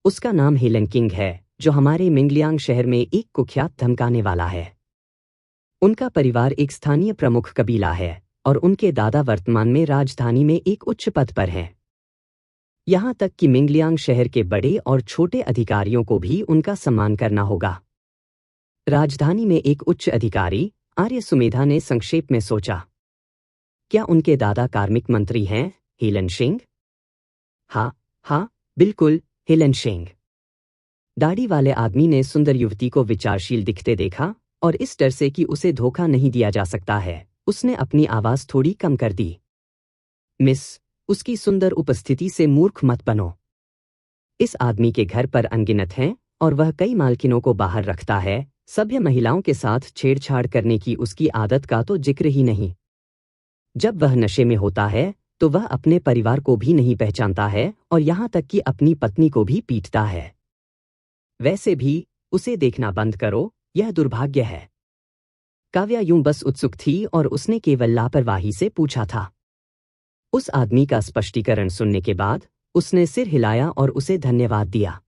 उसका नाम हेलन किंग है, जो हमारे मिंगलियांग शहर में एक कुख्यात धमकाने वाला है। उनका परिवार एक स्थानीय प्रमुख कबीला है और उनके दादा वर्तमान में राजधानी में एक उच्च पद पर हैं। यहां तक कि मिंगलियांग शहर के बड़े और छोटे अधिकारियों को भी उनका सम्मान करना होगा। राजधानी में एक उच्च अधिकारी, आर्य सुमेधा ने संक्षेप में सोचा। क्या उनके दादा कार्मिक मंत्री हैं, हेलन सिंह? हाँ, बिल्कुल, हेलन सिंह। दाढ़ी वाले आदमी ने सुंदर युवती को विचारशील दिखते देखा और इस डर से कि उसे धोखा नहीं दिया जा सकता है, उसने अपनी आवाज थोड़ी कम कर दी। मिस, उसकी सुंदर उपस्थिति से मूर्ख मत बनो। इस आदमी के घर पर अनगिनत हैं और वह कई मालकिनों को बाहर रखता है। सभ्य महिलाओं के साथ छेड़छाड़ करने की उसकी आदत का तो जिक्र ही नहीं। जब वह नशे में होता है तो वह अपने परिवार को भी नहीं पहचानता है और यहां तक कि अपनी पत्नी को भी पीटता है। वैसे भी उसे देखना बंद करो, यह दुर्भाग्य है। काव्या यूं बस उत्सुक थी और उसने केवल लापरवाही से पूछा था। उस आदमी का स्पष्टीकरण सुनने के बाद उसने सिर हिलाया और उसे धन्यवाद दिया।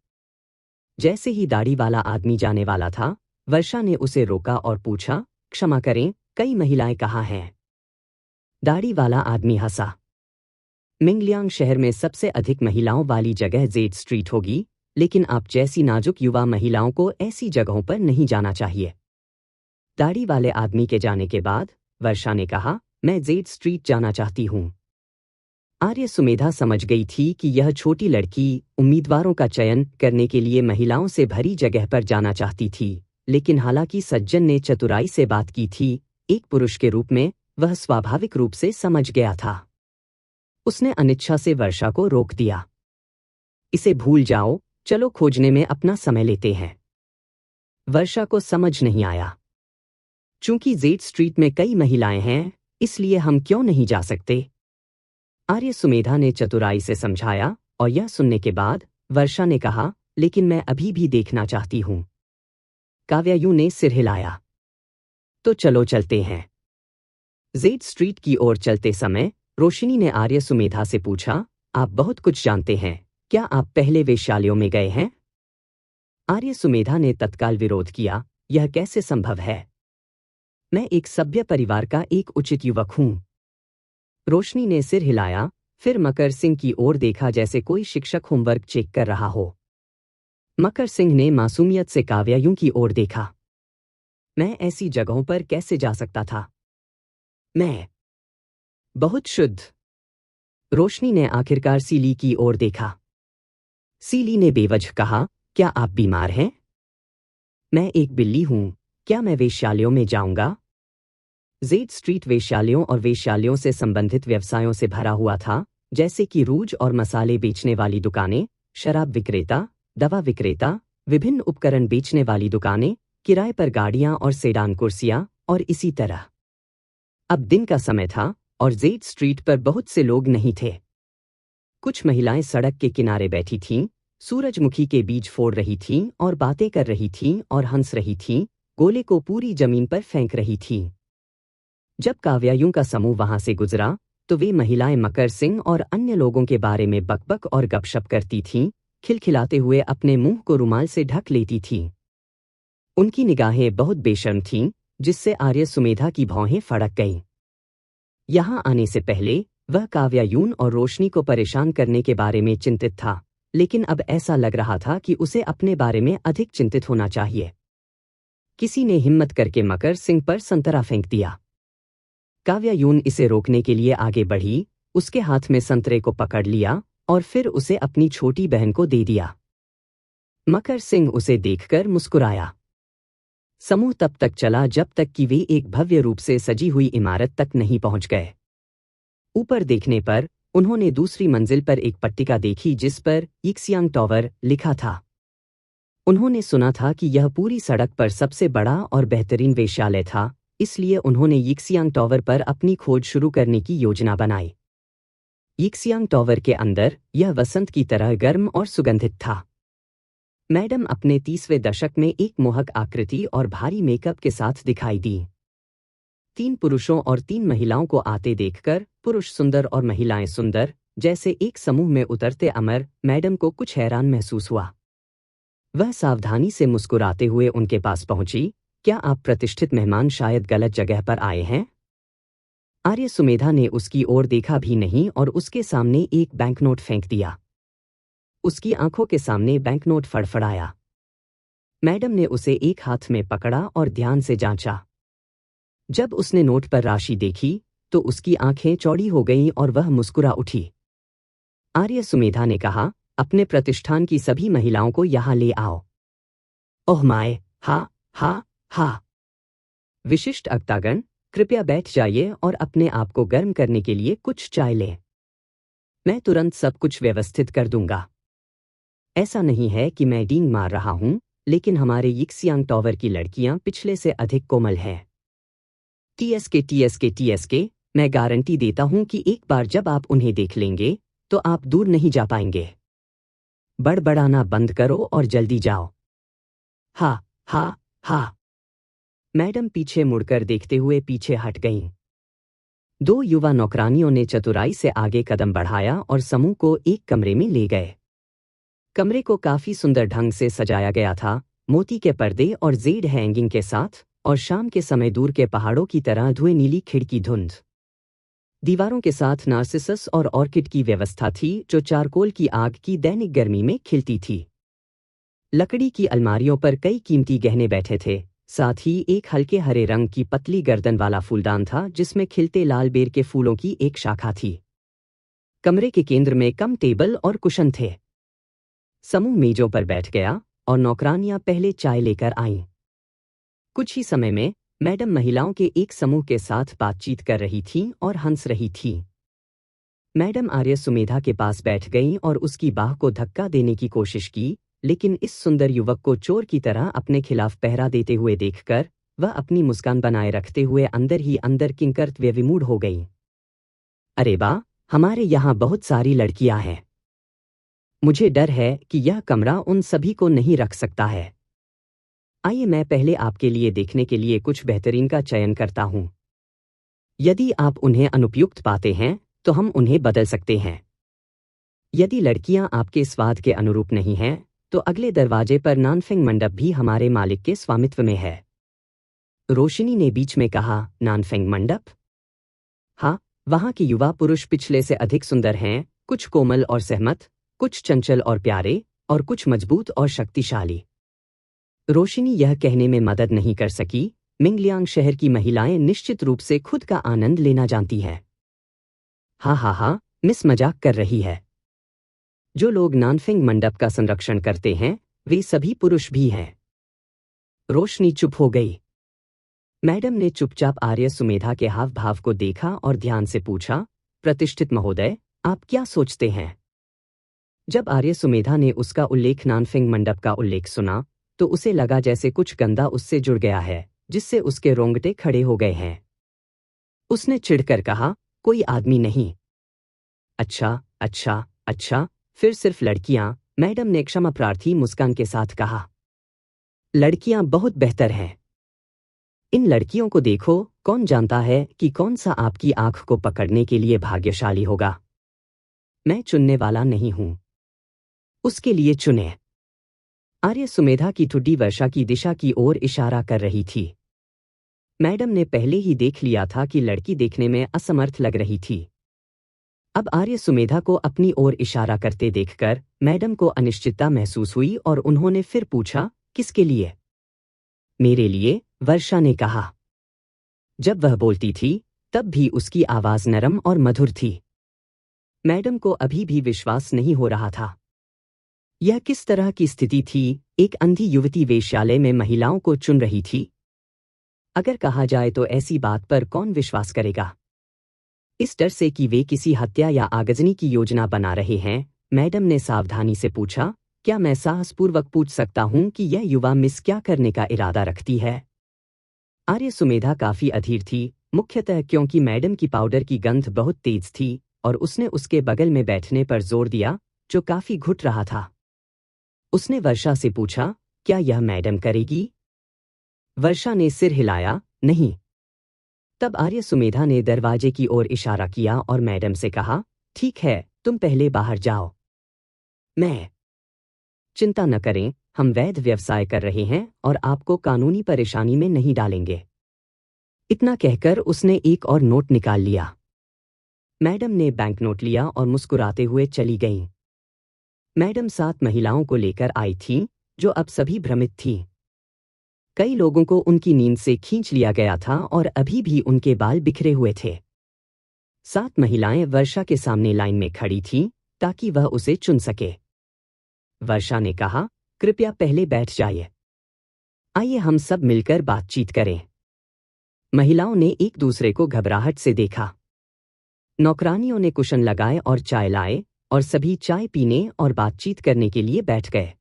जैसे ही दाढ़ी वाला आदमी जाने वाला था, वर्षा ने उसे रोका और पूछा, क्षमा करें, कई महिलाएं कहाँ हैं? दाढ़ी वाला आदमी हंसा। मिंगलियांग शहर में सबसे अधिक महिलाओं वाली जगह जेड स्ट्रीट होगी, लेकिन आप जैसी नाजुक युवा महिलाओं को ऐसी जगहों पर नहीं जाना चाहिए। दाढ़ी वाले आदमी के जाने के बाद वर्षा ने कहा, मैं जेड स्ट्रीट जाना चाहती हूँ। आर्य सुमेधा समझ गई थी कि यह छोटी लड़की उम्मीदवारों का चयन करने के लिए महिलाओं से भरी जगह पर जाना चाहती थी, लेकिन हालांकि सज्जन ने चतुराई से बात की थी, एक पुरुष के रूप में वह स्वाभाविक रूप से समझ गया था। उसने अनिच्छा से वर्षा को रोक दिया। इसे भूल जाओ, चलो खोजने में अपना समय लेते हैं। वर्षा को समझ नहीं आया। चूंकि जेड स्ट्रीट में कई महिलाएं हैं, इसलिए हम क्यों नहीं जा सकते? आर्य सुमेधा ने चतुराई से समझाया और यह सुनने के बाद वर्षा ने कहा, लेकिन मैं अभी भी देखना चाहती हूं। काव्यायू ने सिर हिलाया। तो चलो चलते हैं। जेड स्ट्रीट की ओर चलते समय रोशिनी ने आर्य सुमेधा से पूछा, आप बहुत कुछ जानते हैं, क्या आप पहले वेश्यालयों में गए हैं? आर्य सुमेधा ने तत्काल विरोध किया, यह कैसे संभव है? मैं एक सभ्य परिवार का एक उचित युवक हूं। रोशनी ने सिर हिलाया, फिर मकर सिंह की ओर देखा जैसे कोई शिक्षक होमवर्क चेक कर रहा हो। मकर सिंह ने मासूमियत से काव्यायू की ओर देखा। मैं ऐसी जगहों पर कैसे जा सकता था? मैं बहुत शुद्ध। रोशनी ने आखिरकार सीली की ओर देखा। सीली ने बेवजह कहा, क्या आप बीमार हैं? मैं एक बिल्ली हूं, क्या मैं वेश्यालयों में जाऊंगा? जेड स्ट्रीट वेश्यालयों और वेश्यालयों से संबंधित व्यवसायों से भरा हुआ था, जैसे कि रूज और मसाले बेचने वाली दुकानें, शराब विक्रेता, दवा विक्रेता, विभिन्न उपकरण बेचने वाली दुकानें, किराए पर गाड़ियां और सेडान कुर्सियां और इसी तरह। अब दिन का समय था और जेड स्ट्रीट पर बहुत से लोग नहीं थे। कुछ महिलाएं सड़क के किनारे बैठी थीं, सूरजमुखी के बीज फोड़ रही थीं और बातें कर रही थीं और हंस रही थीं, गोले को पूरी जमीन पर फेंक रही थीं। जब काव्यायू का समूह वहां से गुजरा तो वे महिलाएं मकर सिंह और अन्य लोगों के बारे में बकबक और गपशप करती थीं, खिलखिलाते हुए अपने मुंह को रुमाल से ढक लेती थीं। उनकी निगाहें बहुत बेशर्म थीं, जिससे आर्य सुमेधा की भौहें फड़क गईं। यहां आने से पहले वह काव्यायून और रोशनी को परेशान करने के बारे में चिंतित था, लेकिन अब ऐसा लग रहा था कि उसे अपने बारे में अधिक चिंतित होना चाहिए। किसी ने हिम्मत करके मकर सिंह पर संतरा फेंक दिया। काव्यायून इसे रोकने के लिए आगे बढ़ी, उसके हाथ में संतरे को पकड़ लिया और फिर उसे अपनी छोटी बहन को दे दिया। मकर सिंह उसे देखकर मुस्कुराया। समूह तब तक चला जब तक कि वे एक भव्य रूप से सजी हुई इमारत तक नहीं पहुंच गए। ऊपर देखने पर उन्होंने दूसरी मंजिल पर एक पट्टिका देखी जिस पर यिक्सियांग टावर लिखा था। उन्होंने सुना था कि यह पूरी सड़क पर सबसे बड़ा और बेहतरीन वेश्यालय था, इसलिए उन्होंने यिक्सियांग टावर पर अपनी खोज शुरू करने की योजना बनाई। यिक्सियांग टावर के अंदर यह वसंत की तरह गर्म और सुगंधित था। मैडम अपने 30वें दशक में एक मोहक आकृति और भारी मेकअप के साथ दिखाई दी। 3 पुरुषों और 3 महिलाओं को आते देखकर, पुरुष सुंदर और महिलाएं सुंदर, जैसे एक समूह में उतरते अमर, मैडम को कुछ हैरान महसूस हुआ। वह सावधानी से मुस्कुराते हुए उनके पास पहुंची। क्या आप प्रतिष्ठित मेहमान शायद गलत जगह पर आए हैं? आर्य सुमेधा ने उसकी ओर देखा भी नहीं और उसके सामने एक बैंकनोट फेंक दिया। उसकी आंखों के सामने बैंकनोट फड़फड़ाया। मैडम ने उसे एक हाथ में पकड़ा और ध्यान से जांचा। जब उसने नोट पर राशि देखी तो उसकी आंखें चौड़ी हो गईं और वह मुस्कुरा उठी। आर्य सुमेधा ने कहा, अपने प्रतिष्ठान की सभी महिलाओं को यहां ले आओ। ओह माय, हा हा हा। विशिष्ट अक्तागण, कृपया बैठ जाइए और अपने आप को गर्म करने के लिए कुछ चाय लें। मैं तुरंत सब कुछ व्यवस्थित कर दूंगा। ऐसा नहीं है कि मैं डींग मार रहा हूं, लेकिन हमारे यिक्सियांग टावर की लड़कियां पिछले से अधिक कोमल हैं। टीएसके, मैं गारंटी देता हूं कि एक बार जब आप उन्हें देख लेंगे तो आप दूर नहीं जा पाएंगे। बड़बड़ाना बंद करो और जल्दी जाओ। हा हा हा। मैडम पीछे मुड़कर देखते हुए पीछे हट गईं। 2 युवा नौकरानियों ने चतुराई से आगे कदम बढ़ाया और समूह को एक कमरे में ले गए। कमरे को काफी सुंदर ढंग से सजाया गया था, मोती के पर्दे और जेड हैंगिंग के साथ, और शाम के समय दूर के पहाड़ों की तरह धुएं नीली खिड़की धुंध। दीवारों के साथ नार्सिसस और ऑर्किड की व्यवस्था थी जो चारकोल की आग की दैनिक गर्मी में खिलती थी। लकड़ी की अलमारियों पर कई कीमती गहने बैठे थे, साथ ही एक हल्के हरे रंग की पतली गर्दन वाला फूलदान था जिसमें खिलते लाल बेर के फूलों की एक शाखा थी। कमरे के केंद्र में कम टेबल और कुशन थे। समूह मेजों पर बैठ गया और नौकरानियां पहले चाय लेकर आईं। कुछ ही समय में मैडम महिलाओं के एक समूह के साथ बातचीत कर रही थीं और हंस रही थीं। मैडम आर्य सुमेधा के पास बैठ गईं और उसकी बाह को धक्का देने की कोशिश की, लेकिन इस सुंदर युवक को चोर की तरह अपने खिलाफ पहरा देते हुए देखकर वह अपनी मुस्कान बनाए रखते हुए अंदर ही अंदर किंकर्तव्य विमूढ़ हो गई। अरे वाह, हमारे यहाँ बहुत सारी लड़कियां हैं। मुझे डर है कि यह कमरा उन सभी को नहीं रख सकता है। आइए मैं पहले आपके लिए देखने के लिए कुछ बेहतरीन का चयन करता हूँ। यदि आप उन्हें अनुपयुक्त पाते हैं तो हम उन्हें बदल सकते हैं। यदि लड़कियां आपके स्वाद के अनुरूप नहीं हैं तो अगले दरवाजे पर नानफेंग मंडप भी हमारे मालिक के स्वामित्व में है। रोशनी ने बीच में कहा, नानफेंग मंडप? हाँ, वहां के युवा पुरुष पिछले से अधिक सुंदर हैं, कुछ कोमल और सहमत, कुछ चंचल और प्यारे, और कुछ मजबूत और शक्तिशाली। रोशनी यह कहने में मदद नहीं कर सकी, मिंगलियांग शहर की महिलाएं निश्चित रूप से खुद का आनंद लेना जानती हैं। हाँ, मिस मजाक कर रही है। जो लोग नानफेंग मंडप का संरक्षण करते हैं वे सभी पुरुष भी हैं। रोशनी चुप हो गई। मैडम ने चुपचाप आर्य सुमेधा के हाव भाव को देखा और ध्यान से पूछा, प्रतिष्ठित महोदय, आप क्या सोचते हैं? जब आर्य सुमेधा ने उसका उल्लेख नानफेंग मंडप का उल्लेख सुना तो उसे लगा जैसे कुछ गंदा उससे जुड़ गया है, जिससे उसके रोंगटे खड़े हो गए हैं। उसने चिढ़कर कहा, कोई आदमी नहीं। अच्छा, फिर सिर्फ लड़कियां, मैडम ने क्षमा प्रार्थी मुस्कान के साथ कहा। लड़कियां बहुत बेहतर हैं। इन लड़कियों को देखो, कौन जानता है कि कौन सा आपकी आंख को पकड़ने के लिए भाग्यशाली होगा। मैं चुनने वाला नहीं हूं। उसके लिए चुने। आर्य सुमेधा की ठुड्डी वर्षा की दिशा की ओर इशारा कर रही थी। मैडम ने पहले ही देख लिया था कि लड़की देखने में असमर्थ लग रही थी। अब आर्य सुमेधा को अपनी ओर इशारा करते देखकर मैडम को अनिश्चितता महसूस हुई और उन्होंने फिर पूछा, किसके लिए? मेरे लिए, वर्षा ने कहा। जब वह बोलती थी तब भी उसकी आवाज नरम और मधुर थी। मैडम को अभी भी विश्वास नहीं हो रहा था। यह किस तरह की स्थिति थी? एक अंधी युवती वेश्यालय में महिलाओं को चुन रही थी। अगर कहा जाए तो ऐसी बात पर कौन विश्वास करेगा? इस डर से कि वे किसी हत्या या आगजनी की योजना बना रहे हैं, मैडम ने सावधानी से पूछा, क्या मैं साहसपूर्वक पूछ सकता हूं कि यह युवा मिस क्या करने का इरादा रखती है? आर्य सुमेधा काफी अधीर थी, मुख्यतः क्योंकि मैडम की पाउडर की गंध बहुत तेज थी और उसने उसके बगल में बैठने पर जोर दिया, जो काफी घुट रहा था। उसने वर्षा से पूछा, क्या यह मैडम करेगी? वर्षा ने सिर हिलाया, नहीं। तब आर्य सुमेधा ने दरवाजे की ओर इशारा किया और मैडम से कहा, ठीक है, तुम पहले बाहर जाओ। मैं। चिंता न करें, हम वैध व्यवसाय कर रहे हैं और आपको कानूनी परेशानी में नहीं डालेंगे। इतना कहकर उसने एक और नोट निकाल लिया। मैडम ने बैंक नोट लिया और मुस्कुराते हुए चली गईं। मैडम 7 महिलाओं को लेकर आई थीं, जो अब सभी भ्रमित थीं। कई लोगों को उनकी नींद से खींच लिया गया था और अभी भी उनके बाल बिखरे हुए थे। 7 महिलाएं वर्षा के सामने लाइन में खड़ी थीं, ताकि वह उसे चुन सके। वर्षा ने कहा, कृपया पहले बैठ जाइए। आइए हम सब मिलकर बातचीत करें। महिलाओं ने एक दूसरे को घबराहट से देखा। नौकरानियों ने कुशन लगाए और चाय लाए, और सभी चाय पीने और बातचीत करने के लिए बैठ गए।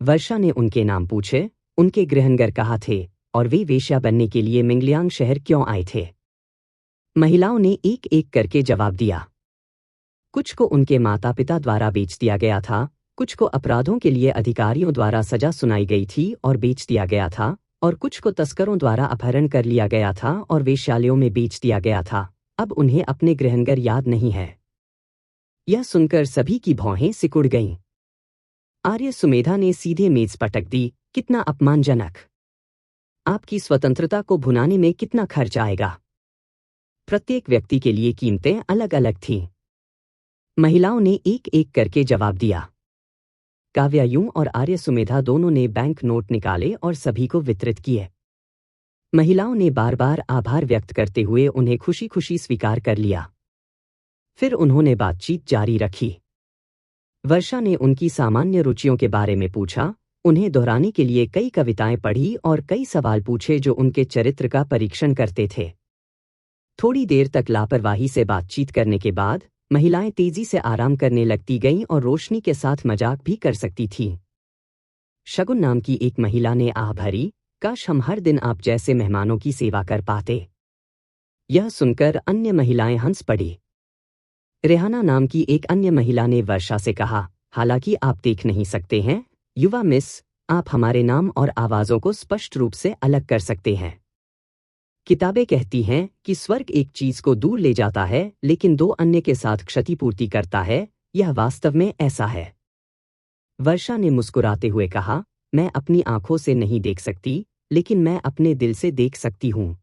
वर्षा ने उनके नाम पूछे, उनके गृहनगर कहाँ थे और वे वेश्या बनने के लिए मिंगलियांग शहर क्यों आए थे। महिलाओं ने एक एक करके जवाब दिया। कुछ को उनके माता पिता द्वारा बेच दिया गया था, कुछ को अपराधों के लिए अधिकारियों द्वारा सजा सुनाई गई थी और बेच दिया गया था, और कुछ को तस्करों द्वारा अपहरण कर लिया गया था और वेश्यालयों में बेच दिया गया था। अब उन्हें अपने गृहनगर याद नहीं है। यह सुनकर सभी की भौहें सिकुड़ गईं। आर्य सुमेधा ने सीधे मेज पटक दी, कितना अपमानजनक! आपकी स्वतंत्रता को भुनाने में कितना खर्च आएगा? प्रत्येक व्यक्ति के लिए कीमतें अलग अलग थीं। महिलाओं ने एक एक करके जवाब दिया। काव्यायूं और आर्य सुमेधा दोनों ने बैंक नोट निकाले और सभी को वितरित किए। महिलाओं ने बार बार आभार व्यक्त करते हुए उन्हें खुशी खुशी स्वीकार कर लिया। फिर उन्होंने बातचीत जारी रखी। वर्षा ने उनकी सामान्य रुचियों के बारे में पूछा, उन्हें दोहराने के लिए कई कविताएं पढ़ी और कई सवाल पूछे जो उनके चरित्र का परीक्षण करते थे। थोड़ी देर तक लापरवाही से बातचीत करने के बाद महिलाएं तेजी से आराम करने लगती गईं और रोशनी के साथ मजाक भी कर सकती थीं। शगुन नाम की एक महिला ने आह भरी, काश हम हर दिन आप जैसे मेहमानों की सेवा कर पाते। यह सुनकर अन्य महिलाएं हंस पड़ी। रेहाना नाम की एक अन्य महिला ने वर्षा से कहा, हालांकि आप देख नहीं सकते हैं, युवा मिस, आप हमारे नाम और आवाज़ों को स्पष्ट रूप से अलग कर सकते हैं। किताबें कहती हैं कि स्वर्ग एक चीज को दूर ले जाता है लेकिन 2 अन्य के साथ क्षतिपूर्ति करता है, यह वास्तव में ऐसा है। वर्षा ने मुस्कुराते हुए कहा, मैं अपनी आंखों से नहीं देख सकती, लेकिन मैं अपने दिल से देख सकती हूँ।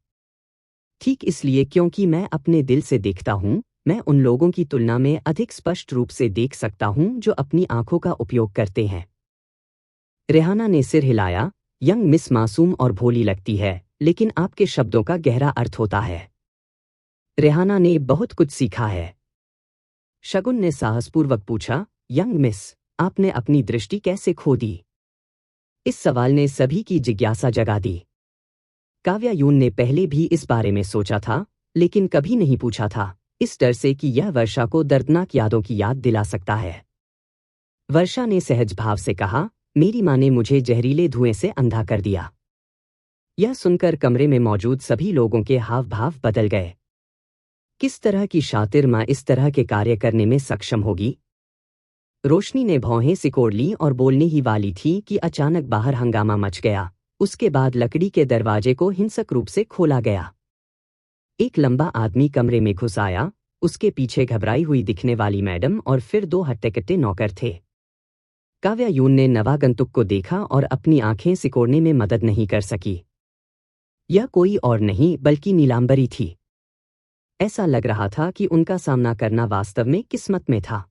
ठीक इसलिए क्योंकि मैं अपने दिल से देखता हूँ, मैं उन लोगों की तुलना में अधिक स्पष्ट रूप से देख सकता हूँ जो अपनी आंखों का उपयोग करते हैं। रेहाना ने सिर हिलाया, यंग मिस मासूम और भोली लगती है, लेकिन आपके शब्दों का गहरा अर्थ होता है। रेहाना ने बहुत कुछ सीखा है। शगुन ने साहसपूर्वक पूछा, यंग मिस, आपने अपनी दृष्टि कैसे खो दी? इस सवाल ने सभी की जिज्ञासा जगा दी। काव्यायून ने पहले भी इस बारे में सोचा था, लेकिन कभी नहीं पूछा था, इस डर से कि यह वर्षा को दर्दनाक यादों की याद दिला सकता है। वर्षा ने सहज भाव से कहा, मेरी माँ ने मुझे जहरीले धुएं से अंधा कर दिया। यह सुनकर कमरे में मौजूद सभी लोगों के हाव भाव बदल गए। किस तरह की शातिर माँ इस तरह के कार्य करने में सक्षम होगी? रोशनी ने भौहें सिकोड़ ली और बोलने ही वाली थी कि अचानक बाहर हंगामा मच गया। उसके बाद लकड़ी के दरवाजे को हिंसक रूप से खोला गया। एक लंबा आदमी कमरे में घुस आया, उसके पीछे घबराई हुई दिखने वाली मैडम और फिर 2 हट्टे-कट्टे नौकर थे। काव्यायून ने नवागंतुक को देखा और अपनी आंखें सिकोड़ने में मदद नहीं कर सकी। यह कोई और नहीं बल्कि नीलांबरी थी। ऐसा लग रहा था कि उनका सामना करना वास्तव में किस्मत में था।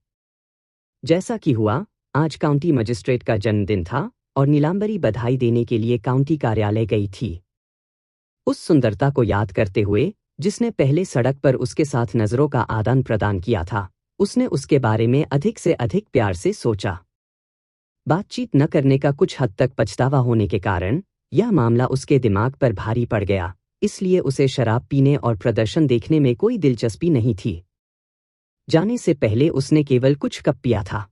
जैसा कि हुआ, आज काउंटी मजिस्ट्रेट का जन्मदिन था और नीलांबरी बधाई देने के लिए काउंटी कार्यालय गई थी। उस सुंदरता को याद करते हुए, जिसने पहले सड़क पर उसके साथ नजरों का आदान प्रदान किया था, उसने उसके बारे में अधिक से अधिक प्यार से सोचा। बातचीत न करने का कुछ हद तक पछतावा होने के कारण यह मामला उसके दिमाग पर भारी पड़ गया, इसलिए उसे शराब पीने और प्रदर्शन देखने में कोई दिलचस्पी नहीं थी। जाने से पहले उसने केवल कुछ कप पिया था।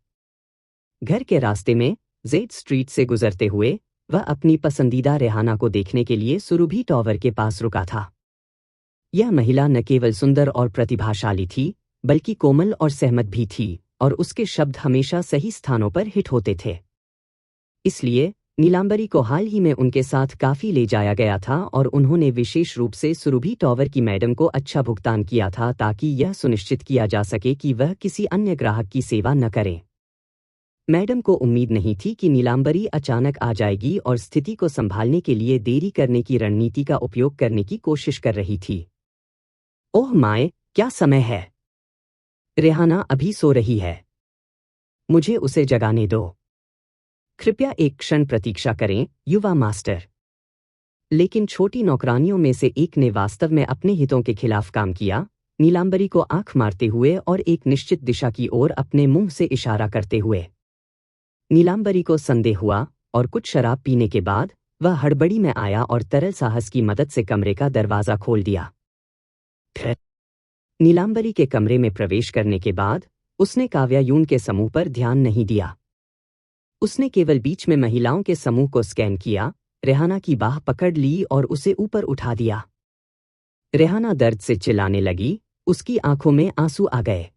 घर के रास्ते में जेड स्ट्रीट से गुजरते हुए वह अपनी पसंदीदा रेहाना को देखने के लिए सुरभि टावर के पास रुका था। यह महिला न केवल सुंदर और प्रतिभाशाली थी, बल्कि कोमल और सहमत भी थी, और उसके शब्द हमेशा सही स्थानों पर हिट होते थे। इसलिए नीलांबरी को हाल ही में उनके साथ काफी ले जाया गया था और उन्होंने विशेष रूप से सुरभि टावर की मैडम को अच्छा भुगतान किया था ताकि यह सुनिश्चित किया जा सके कि वह किसी अन्य ग्राहक की सेवा न करें। मैडम को उम्मीद नहीं थी कि नीलांबरी अचानक आ जाएगी और स्थिति को संभालने के लिए देरी करने की रणनीति का उपयोग करने की कोशिश कर रही थी। ओह माय, क्या समय है! रेहाना अभी सो रही है। मुझे उसे जगाने दो। कृपया एक क्षण प्रतीक्षा करें, युवा मास्टर। लेकिन छोटी नौकरानियों में से एक ने वास्तव में अपने हितों के खिलाफ काम किया, नीलांबरी को आंख मारते हुए और एक निश्चित दिशा की ओर अपने मुंह से इशारा करते हुए। नीलांबरी को संदेह हुआ और कुछ शराब पीने के बाद वह हड़बड़ी में आया और तरल साहस की मदद से कमरे का दरवाजा खोल दिया। नीलांबरी के कमरे में प्रवेश करने के बाद उसने काव्यायून के समूह पर ध्यान नहीं दिया। उसने केवल बीच में महिलाओं के समूह को स्कैन किया, रेहाना की बाह पकड़ ली और उसे ऊपर उठा दिया। रेहाना दर्द से चिल्लाने लगी, उसकी आंखों में आंसू आ गए।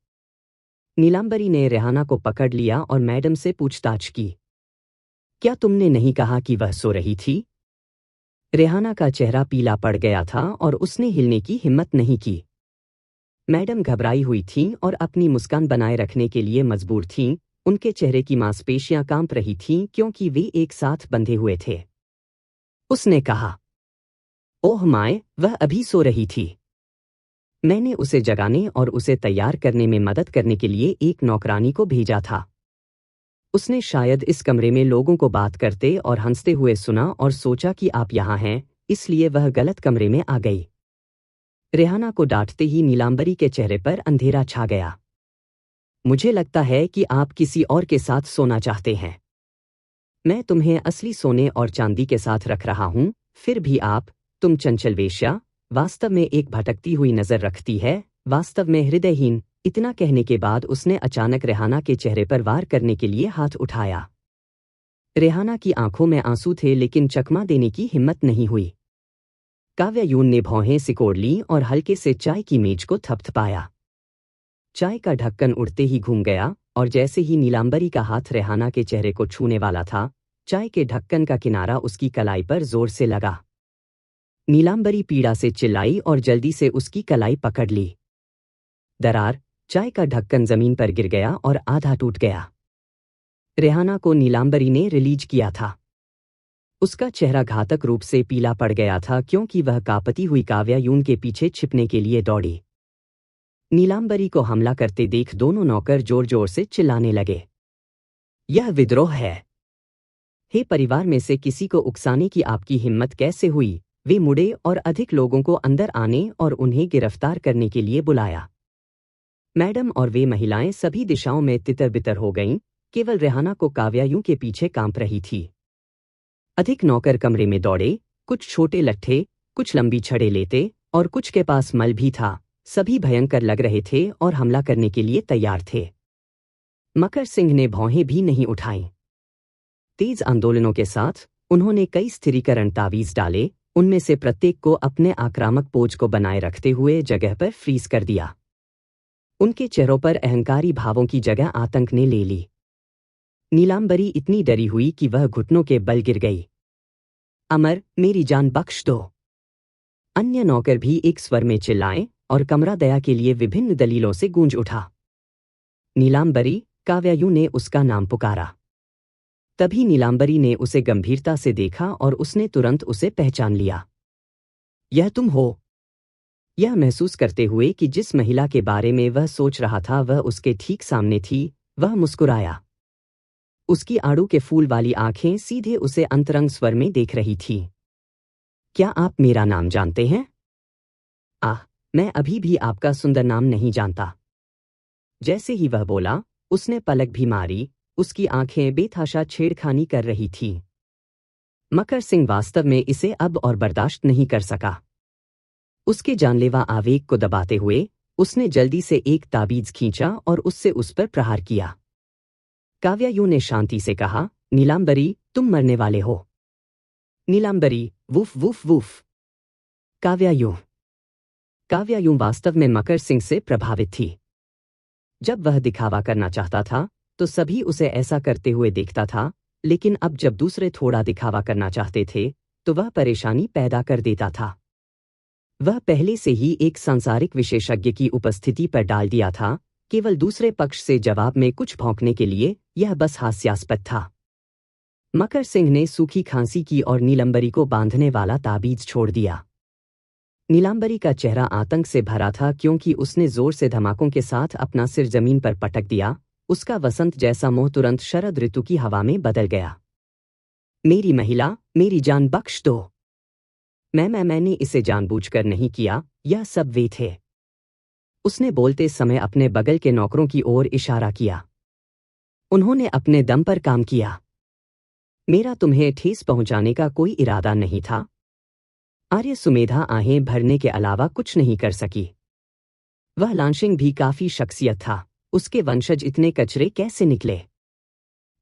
नीलांबरी ने रेहाना को पकड़ लिया और मैडम से पूछताछ की। क्या तुमने नहीं कहा कि वह सो रही थी? रेहाना का चेहरा पीला पड़ गया था और उसने हिलने की हिम्मत नहीं की। मैडम घबराई हुई थीं और अपनी मुस्कान बनाए रखने के लिए मजबूर थीं, उनके चेहरे की मांसपेशियां कांप रही थीं क्योंकि वे एक साथ बंधे हुए थे। उसने कहा, ओह माय, वह अभी सो रही थी। मैंने उसे जगाने और उसे तैयार करने में मदद करने के लिए एक नौकरानी को भेजा था। उसने शायद इस कमरे में लोगों को बात करते और हंसते हुए सुना और सोचा कि आप यहाँ हैं, इसलिए वह गलत कमरे में आ गई। रेहाना को डांटते ही नीलांबरी के चेहरे पर अंधेरा छा गया। मुझे लगता है कि आप किसी और के साथ सोना चाहते हैं। मैं तुम्हें असली सोने और चांदी के साथ रख रहा हूं, फिर भी तुम चंचल वेश्या, वास्तव में एक भटकती हुई नजर रखती है, वास्तव में हृदयहीन। इतना कहने के बाद उसने अचानक रेहाना के चेहरे पर वार करने के लिए हाथ उठाया। रेहाना की आंखों में आंसू थे लेकिन चकमा देने की हिम्मत नहीं हुई। काव्यायून ने भौहें सिकोड़ ली और हल्के से चाय की मेज को थपथपाया। चाय का ढक्कन उड़ते ही घूम गया और जैसे ही नीलांबरी का हाथ रेहाना के चेहरे को छूने वाला था, चाय के ढक्कन का किनारा उसकी कलाई पर जोर से लगा। नीलांबरी पीड़ा से चिल्लाई और जल्दी से उसकी कलाई पकड़ ली। दरार, चाय का ढक्कन जमीन पर गिर गया और आधा टूट गया। रेहाना को नीलांबरी ने रिलीज किया था। उसका चेहरा घातक रूप से पीला पड़ गया था क्योंकि वह कांपती हुई काव्यायून के पीछे छिपने के लिए दौड़ी। नीलांबरी को हमला करते देख दोनों नौकर जोर जोर से चिल्लाने लगे। यह विद्रोह है। हे परिवार में से किसी को उकसाने की आपकी हिम्मत कैसे हुई? वे मुड़े और अधिक लोगों को अंदर आने और उन्हें गिरफ्तार करने के लिए बुलाया। मैडम और वे महिलाएं सभी दिशाओं में तितर बितर हो गईं, केवल रेहाना को काव्यायूं के पीछे कांप रही थी। अधिक नौकर कमरे में दौड़े, कुछ छोटे लट्ठे, कुछ लंबी छड़ें लेते और कुछ के पास मल भी था। सभी भयंकर लग रहे थे और हमला करने के लिए तैयार थे। मकर सिंह ने भौहें भी नहीं उठाईं। तेज आंदोलनों के साथ उन्होंने कई स्थिरीकरण तावीज डाले, उनमें से प्रत्येक को अपने आक्रामक पोज को बनाए रखते हुए जगह पर फ्रीज कर दिया। उनके चेहरों पर अहंकारी भावों की जगह आतंक ने ले ली। नीलांबरी इतनी डरी हुई कि वह घुटनों के बल गिर गई। अमर, मेरी जान बख्श दो। अन्य नौकर भी एक स्वर में चिल्लाए और कमरा दया के लिए विभिन्न दलीलों से गूंज उठा। नीलांबरी, काव्यायूं ने उसका नाम पुकारा। तभी नीलांबरी ने उसे गंभीरता से देखा और उसने तुरंत उसे पहचान लिया। यह तुम हो? यह महसूस करते हुए कि जिस महिला के बारे में वह सोच रहा था वह उसके ठीक सामने थी, वह मुस्कुराया। उसकी आड़ू के फूल वाली आंखें सीधे उसे अंतरंग स्वर में देख रही थीं। क्या आप मेरा नाम जानते हैं? आह, मैं अभी भी आपका सुंदर नाम नहीं जानता। जैसे ही वह बोला, उसने पलक भी मारी, उसकी आंखें बेतहाशा छेड़खानी कर रही थीं। मकर सिंह वास्तव में इसे अब और बर्दाश्त नहीं कर सका। उसके जानलेवा आवेग को दबाते हुए उसने जल्दी से एक ताबीज खींचा और उससे उस पर प्रहार किया। काव्यायु ने शांति से कहा, नीलांबरी, तुम मरने वाले हो। Neelambari, woof woof woof. काव्यायु वास्तव में मकर सिंह से प्रभावित थी। जब वह दिखावा करना चाहता था तो सभी उसे ऐसा करते हुए देखता था, लेकिन अब जब दूसरे थोड़ा दिखावा करना चाहते थे तो वह परेशानी पैदा कर देता था। वह पहले से ही एक सांसारिक विशेषज्ञ की उपस्थिति पर डाल दिया था, केवल दूसरे पक्ष से जवाब में कुछ भौंकने के लिए। यह बस हास्यास्पद था। मकर सिंह ने सूखी खांसी की और नीलांबरी को बांधने वाला ताबीज छोड़ दिया। नीलांबरी का चेहरा आतंक से भरा था क्योंकि उसने जोर से धमाकों के साथ अपना सिर जमीन पर पटक दिया। उसका वसंत जैसा मोह तुरंत शरद ऋतु की हवा में बदल गया। मेरी महिला, मेरी जान बख्श दो। मैंने इसे जानबूझकर नहीं किया, यह सब वे थे। उसने बोलते समय अपने बगल के नौकरों की ओर इशारा किया। उन्होंने अपने दम पर काम किया। मेरा तुम्हें ठेस पहुंचाने का कोई इरादा नहीं था। आर्य सुमेधा आहें भरने के अलावा कुछ नहीं कर सकी। वह लांशिंग भी काफी शख्सियत था, उसके वंशज इतने कचरे कैसे निकले?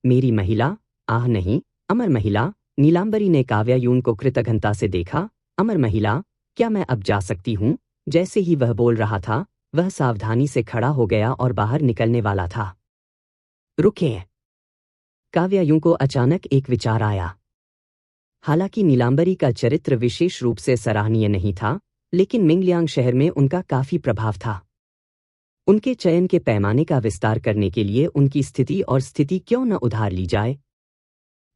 मेरी महिला, आह नहीं, अमर महिला। नीलांबरी ने काव्यायून को कृतघ्नता से देखा। अमर महिला, क्या मैं अब जा सकती हूँ? जैसे ही वह बोल रहा था वह सावधानी से खड़ा हो गया और बाहर निकलने वाला था। रुकें। काव्यायूं को अचानक एक विचार आया। हालांकि नीलांबरी का चरित्र विशेष रूप से सराहनीय नहीं था, लेकिन मिंगलियांग शहर में उनका काफी प्रभाव था। उनके चयन के पैमाने का विस्तार करने के लिए उनकी स्थिति क्यों न उधार ली जाए।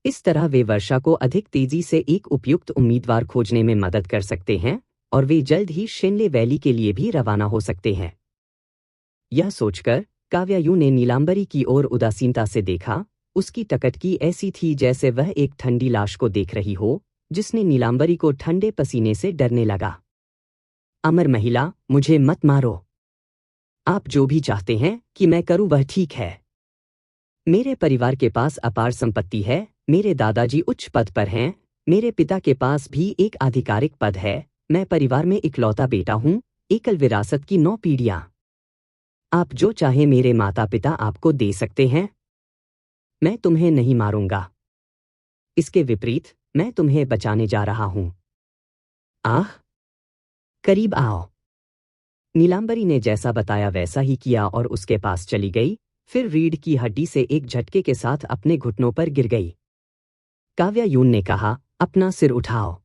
इस तरह वे वर्षा को अधिक तेजी से एक उपयुक्त उम्मीदवार खोजने में मदद कर सकते हैं और वे जल्द ही शिनले वैली के लिए भी रवाना हो सकते हैं। यह सोचकर काव्यायु ने नीलांबरी की ओर उदासीनता से देखा। उसकी टकटकी ऐसी थी जैसे वह एक ठंडी लाश को देख रही हो, जिसने नीलांबरी को ठंडे पसीने से डरने लगा। अमर महिला, मुझे मत मारो। आप जो भी चाहते हैं कि मैं करूं वह ठीक है। मेरे परिवार के पास अपार संपत्ति है, मेरे दादाजी उच्च पद पर हैं, मेरे पिता के पास भी एक आधिकारिक पद है। मैं परिवार में इकलौता बेटा हूं, एकल विरासत की 9 पीढ़ियां। आप जो चाहे मेरे माता पिता आपको दे सकते हैं। मैं तुम्हें नहीं मारूंगा। इसके विपरीत मैं तुम्हें बचाने जा रहा हूं। आह, करीब आओ। नीलांबरी ने जैसा बताया वैसा ही किया और उसके पास चली गई, फिर रीढ़ की हड्डी से एक झटके के साथ अपने घुटनों पर गिर गई। काव्यायून ने कहा, अपना सिर उठाओ।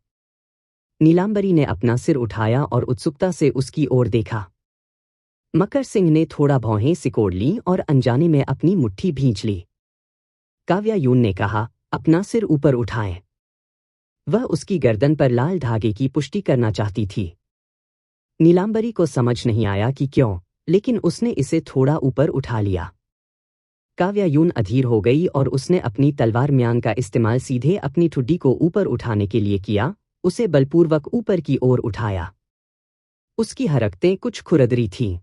नीलांबरी ने अपना सिर उठाया और उत्सुकता से उसकी ओर देखा। मकर सिंह ने थोड़ा भौहें सिकोड़ लीं और अनजाने में अपनी मुट्ठी भींच ली। काव्यायून ने कहा, अपना सिर ऊपर उठाएं। वह उसकी गर्दन पर लाल धागे की पुष्टि करना चाहती थी। नीलांबरी को समझ नहीं आया कि क्यों, लेकिन उसने इसे थोड़ा ऊपर उठा लिया। काव्यायून अधीर हो गई और उसने अपनी तलवार म्यान का इस्तेमाल सीधे अपनी ठुड्डी को ऊपर उठाने के लिए किया। उसे बलपूर्वक ऊपर की ओर उठाया। उसकी हरकतें कुछ खुरदरी थीं।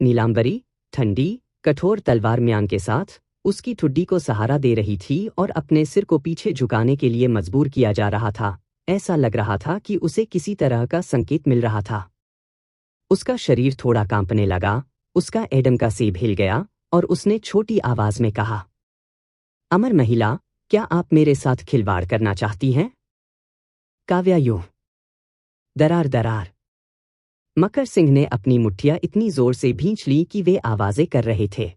नीलांबरी ठंडी, कठोर तलवार म्यान के साथ उसकी ठुड्डी को सहारा दे रही थी और अपने सिर को पीछे झुकाने के लिए मजबूर किया जा रहा था। ऐसा लग रहा था कि उसे किसी तरह का संकेत मिल रहा था। उसका शरीर थोड़ा कांपने लगा, उसका एडम का सेब हिल गया और उसने छोटी आवाज में कहा, अमर महिला, क्या आप मेरे साथ खिलवाड़ करना चाहती हैं? काव्यायु। दरार। मकर सिंह ने अपनी मुट्ठियां इतनी जोर से भींच ली कि वे आवाजें कर रहे थे।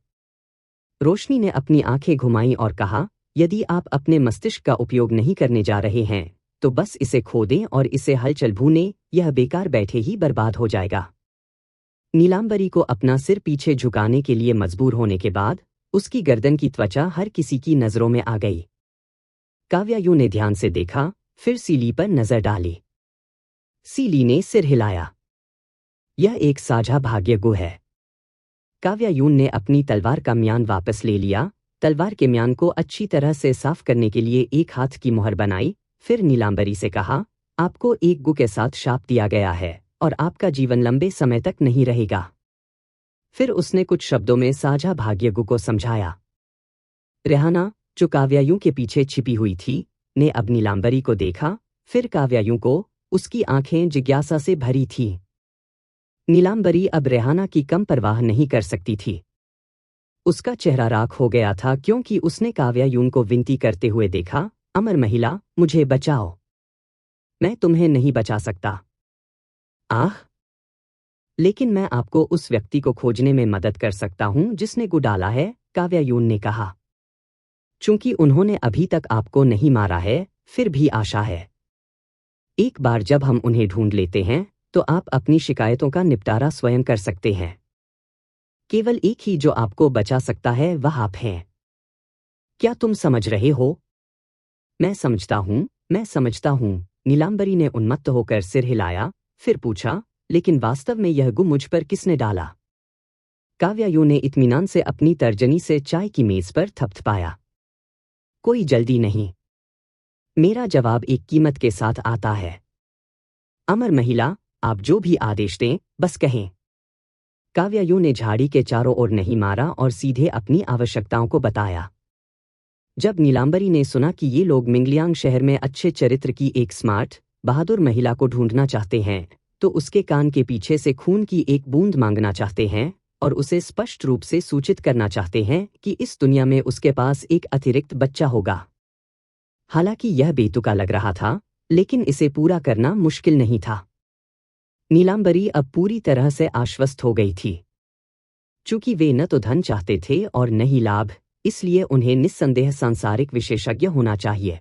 रोशनी ने अपनी आंखें घुमाई और कहा, यदि आप अपने मस्तिष्क का उपयोग नहीं करने जा रहे हैं तो बस इसे खो दें और इसे हलचल भूनें, यह बेकार बैठे ही बर्बाद हो जाएगा। नीलांबरी को अपना सिर पीछे झुकाने के लिए मजबूर होने के बाद उसकी गर्दन की त्वचा हर किसी की नजरों में आ गई। काव्यायु ने ध्यान से देखा, फिर सीली पर नजर डाली। सीली ने सिर हिलाया। यह एक साझा भाग्य गु है। काव्यायून ने अपनी तलवार का म्यान वापस ले लिया, तलवार के म्यान को अच्छी तरह से साफ करने के लिए एक हाथ की मुहर बनाई, फिर नीलांबरी से कहा, आपको एक गु के साथ शाप दिया गया है और आपका जीवन लंबे समय तक नहीं रहेगा। फिर उसने कुछ शब्दों में साझा भाग्य गु को समझाया। रेहाना, जो काव्यायूं के पीछे छिपी हुई थी, ने अब नीलांबरी को देखा, फिर काव्यायु को। उसकी आंखें जिज्ञासा से भरी थीं। नीलांबरी अब रेहाना की कम परवाह नहीं कर सकती थी। उसका चेहरा राख हो गया था क्योंकि उसने काव्यायु को विनती करते हुए देखा, अमर महिला, मुझे बचाओ। मैं तुम्हें नहीं बचा सकता। आह! लेकिन मैं आपको उस व्यक्ति को खोजने में मदद कर सकता हूं जिसने गु डाला है, काव्यायून ने कहा। चूंकि उन्होंने अभी तक आपको नहीं मारा है, फिर भी आशा है। एक बार जब हम उन्हें ढूंढ लेते हैं, तो आप अपनी शिकायतों का निपटारा स्वयं कर सकते हैं। केवल एक ही जो आपको बचा सकता है वह आप हैं। क्या तुम समझ रहे हो? मैं समझता हूं, नीलांबरी ने उन्मत्त होकर सिर हिलाया, फिर पूछा, लेकिन वास्तव में यह गु मुझ पर किसने डाला? काव्यायु ने इत्मीनान से अपनी तर्जनी से चाय की मेज पर थपथपाया। कोई जल्दी नहीं। मेरा जवाब एक कीमत के साथ आता है। अमर महिला, आप जो भी आदेश दें, बस कहें। काव्यायु ने झाड़ी के चारों ओर नहीं मारा और सीधे अपनी आवश्यकताओं को बताया। जब नीलांबरी ने सुना कि ये लोग मिंगलियांग शहर में अच्छे चरित्र की एक स्मार्ट, बहादुर महिला को ढूंढना चाहते हैं, तो उसके कान के पीछे से खून की एक बूंद मांगना चाहते हैं और उसे स्पष्ट रूप से सूचित करना चाहते हैं कि इस दुनिया में उसके पास एक अतिरिक्त बच्चा होगा। हालांकि यह बेतुका लग रहा था, लेकिन इसे पूरा करना मुश्किल नहीं था। नीलांबरी अब पूरी तरह से आश्वस्त हो गई थी। चूंकि वे न तो धन चाहते थे और न ही लाभ, इसलिए उन्हें निस्संदेह सांसारिक विशेषज्ञ होना चाहिए।